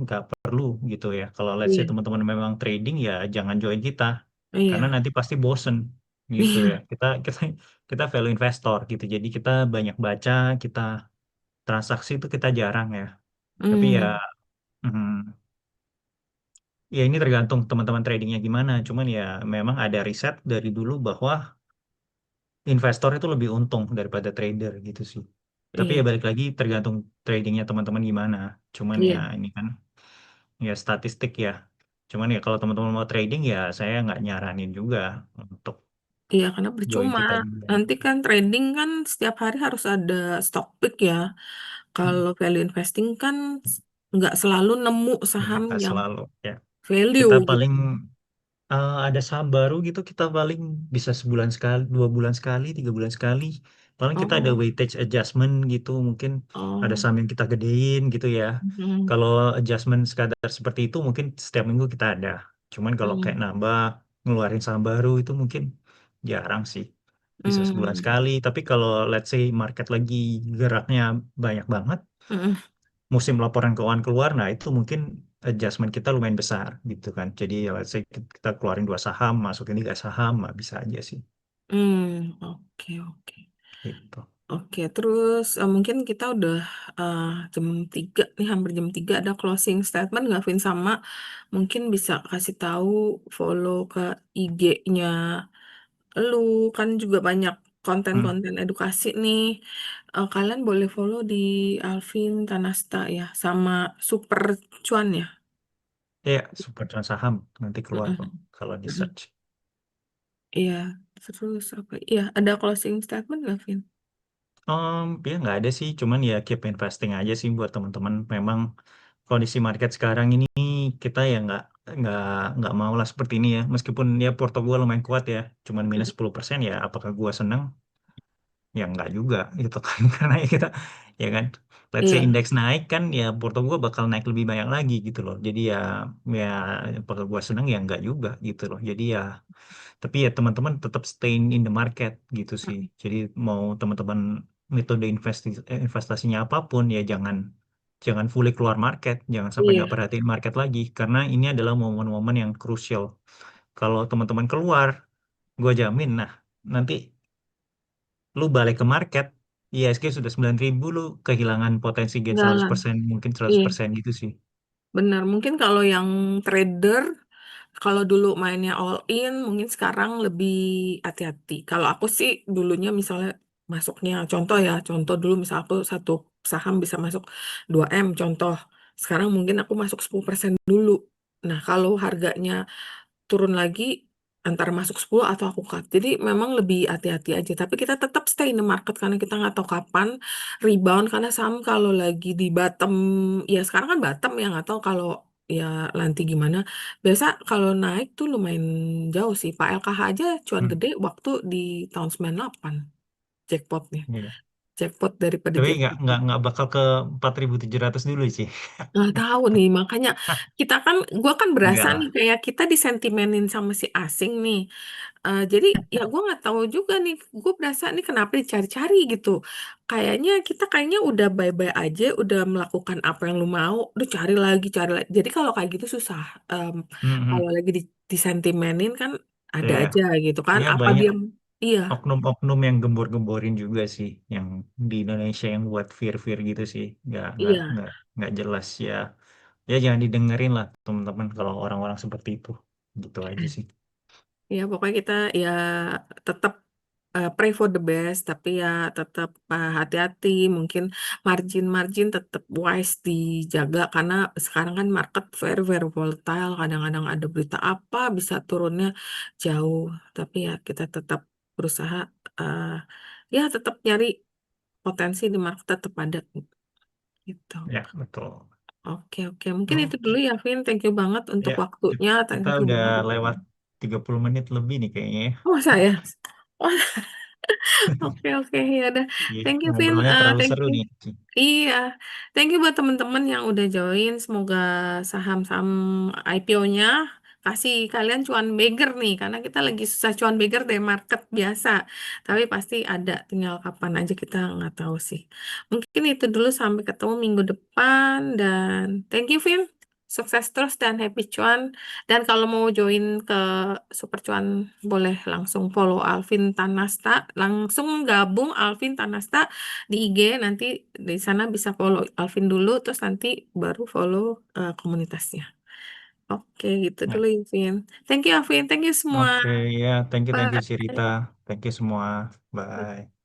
nggak perlu gitu ya. Kalau let's say Iya. teman-teman memang trading ya jangan join kita karena Iya. nanti pasti bosen gitu ya. Iya. Kita value investor gitu. Jadi kita banyak baca, kita transaksi itu kita jarang ya. Tapi ya Mm, mm, ya ini tergantung teman-teman tradingnya gimana. Cuman ya memang ada riset dari dulu bahwa investor itu lebih untung daripada trader gitu sih. Tapi ya iya. balik lagi tergantung tradingnya teman-teman gimana. Cuman ya Iya. ini kan ya statistik ya. Cuman ya kalau teman-teman mau trading ya saya nggak nyaranin juga untuk Iya, karena join percuma. kita juga. Nanti kan trading kan setiap hari harus ada stock pick ya. Hmm. Kalau value investing kan nggak selalu nemu Ya saham nggak yang selalu ya. value Kita gitu. paling ada saham baru gitu kita paling bisa sebulan sekali, 2 bulan sekali, 3 bulan sekali. Paling kita ada Oh, weightage adjustment gitu, mungkin ada oh. saham yang kita gedein gitu ya. Mm, Kalau adjustment sekadar seperti itu mungkin setiap minggu kita ada. Cuman kalau kayak mm, nambah, ngeluarin saham baru itu mungkin jarang sih. Bisa sebulan mm, sekali. Tapi kalau let's say market lagi geraknya banyak banget, mm, musim laporan keuangan keluar, nah itu mungkin adjustment kita lumayan besar gitu kan. Jadi ya let's say kita keluarin 2 saham, masukin 3 saham, nah bisa aja sih oke, oke. gitu. Oke, terus mungkin kita udah eh, jam 3 nih, hampir jam 3 ada closing statement nggak, Vin? Sama mungkin bisa kasih tahu follow ke IG-nya lu, kan juga banyak Hmm. konten-konten edukasi nih. Kalian boleh follow di Alvin Tanasta ya, sama Super Cuan ya. Ya, super cuan saham nanti keluar kok Mm-mm. kalau di Mm-mm. search. Iya, terus apa? Iya, ada closing statement nggak, Vin? Ya nggak ada sih, cuman ya keep investing aja sih buat teman-teman. Memang kondisi market sekarang ini kita ya nggak nggak nggak mau lah seperti ini ya. Meskipun ya Porto gua lumayan kuat ya, cuman minus 10% ya. Apakah gua senang? Ya nggak juga gitu kan. Karena ya kita ya kan, let's say Iya, indeks naik kan ya Porto gua bakal naik lebih banyak lagi gitu loh. Jadi ya ya apakah gua senang ya nggak juga gitu loh. Jadi ya tapi ya teman-teman tetap stay in the market gitu sih. Jadi mau teman-teman metode investasinya apapun ya jangan jangan fully keluar market, jangan sampai nggak iya, perhatiin market lagi karena ini adalah momen-momen yang krusial. Kalau teman-teman keluar, gue jamin nah nanti lu balik ke market, ISG sudah 9.000 lu kehilangan potensi gain jalan. 100% mungkin seratus Iya, persen gitu sih. benar. Mungkin kalau yang trader, kalau dulu mainnya all in, mungkin sekarang lebih hati-hati. Kalau aku sih dulunya misalnya masuknya, contoh ya, contoh dulu misal aku satu saham bisa masuk 2M contoh. Sekarang mungkin aku masuk 10% dulu. Nah, kalau harganya turun lagi antara masuk 10 atau aku cut. Jadi memang lebih hati-hati aja. Tapi kita tetap stay in the market karena kita nggak tahu kapan rebound. Karena saham kalau lagi di bottom, ya sekarang kan bottom ya nggak tahu kalau ya nanti gimana. Biasa kalau naik tuh lumayan jauh sih. Pak LKH aja cuan Hmm, gede waktu di tahun 98 jackpotnya. iya. Jackpot daripada Tapi jackpot. nggak bakal ke 4.700 dulu sih. Nggak tahu nih, makanya kita kan, gue kan berasa Enggak nih lah. kayak kita disentimenin sama si asing nih. Jadi ya gue nggak tahu juga nih, gue berasa nih kenapa dicari-cari gitu. Kayaknya udah bye-bye aja, udah melakukan apa yang lu mau, udah cari lagi, cari lagi. Jadi kalau kayak gitu susah. Kalau Mm-mm. lagi disentimenin kan ada Ya, aja gitu kan. ya Apa banyak dia? Iya, oknum-oknum yang gembor-gemborin juga sih, yang di Indonesia yang buat fear-fear gitu sih, iya. nggak jelas ya. Ya jangan didengerin lah teman-teman kalau orang-orang seperti itu, gitu aja sih. Ya, pokoknya kita ya tetap pray for the best, tapi ya tetap hati-hati. Mungkin margin-margin tetap wise dijaga karena sekarang kan market very very volatile. Kadang-kadang ada berita apa bisa turunnya jauh, tapi ya kita tetap berusaha uh, ya tetap nyari potensi di market tetap ada gitu. Ya betul. Oke oke, mungkin itu dulu Oke, ya, Vin. Thank you banget untuk ya waktunya. kita Thank you udah banget. lewat 30 menit lebih nih kayaknya ya. Oh saya. Oke oke ya udah. Iya, Thank you Vin. ngobrolnya terlalu Thank seru you. nih. Iya. Thank you buat teman-teman yang udah join. Semoga saham-saham IPO-nya kasih kalian cuan beggar nih karena kita lagi susah cuan beggar dari market biasa. Tapi pasti ada, tinggal kapan aja kita nggak tahu sih. Mungkin itu dulu, sampai ketemu minggu depan dan thank you Vin. Sukses terus dan happy cuan. Dan kalau mau join ke Super Cuan boleh langsung follow Alvin Tanasta, langsung gabung Alvin Tanasta di IG, nanti di sana bisa follow Alvin dulu, terus nanti baru follow komunitasnya. Oke, gitu Ya, dulu Alvin. Thank you Alvin, thank you semua. oke ya, thank you Bye. Sirita, thank you semua, bye.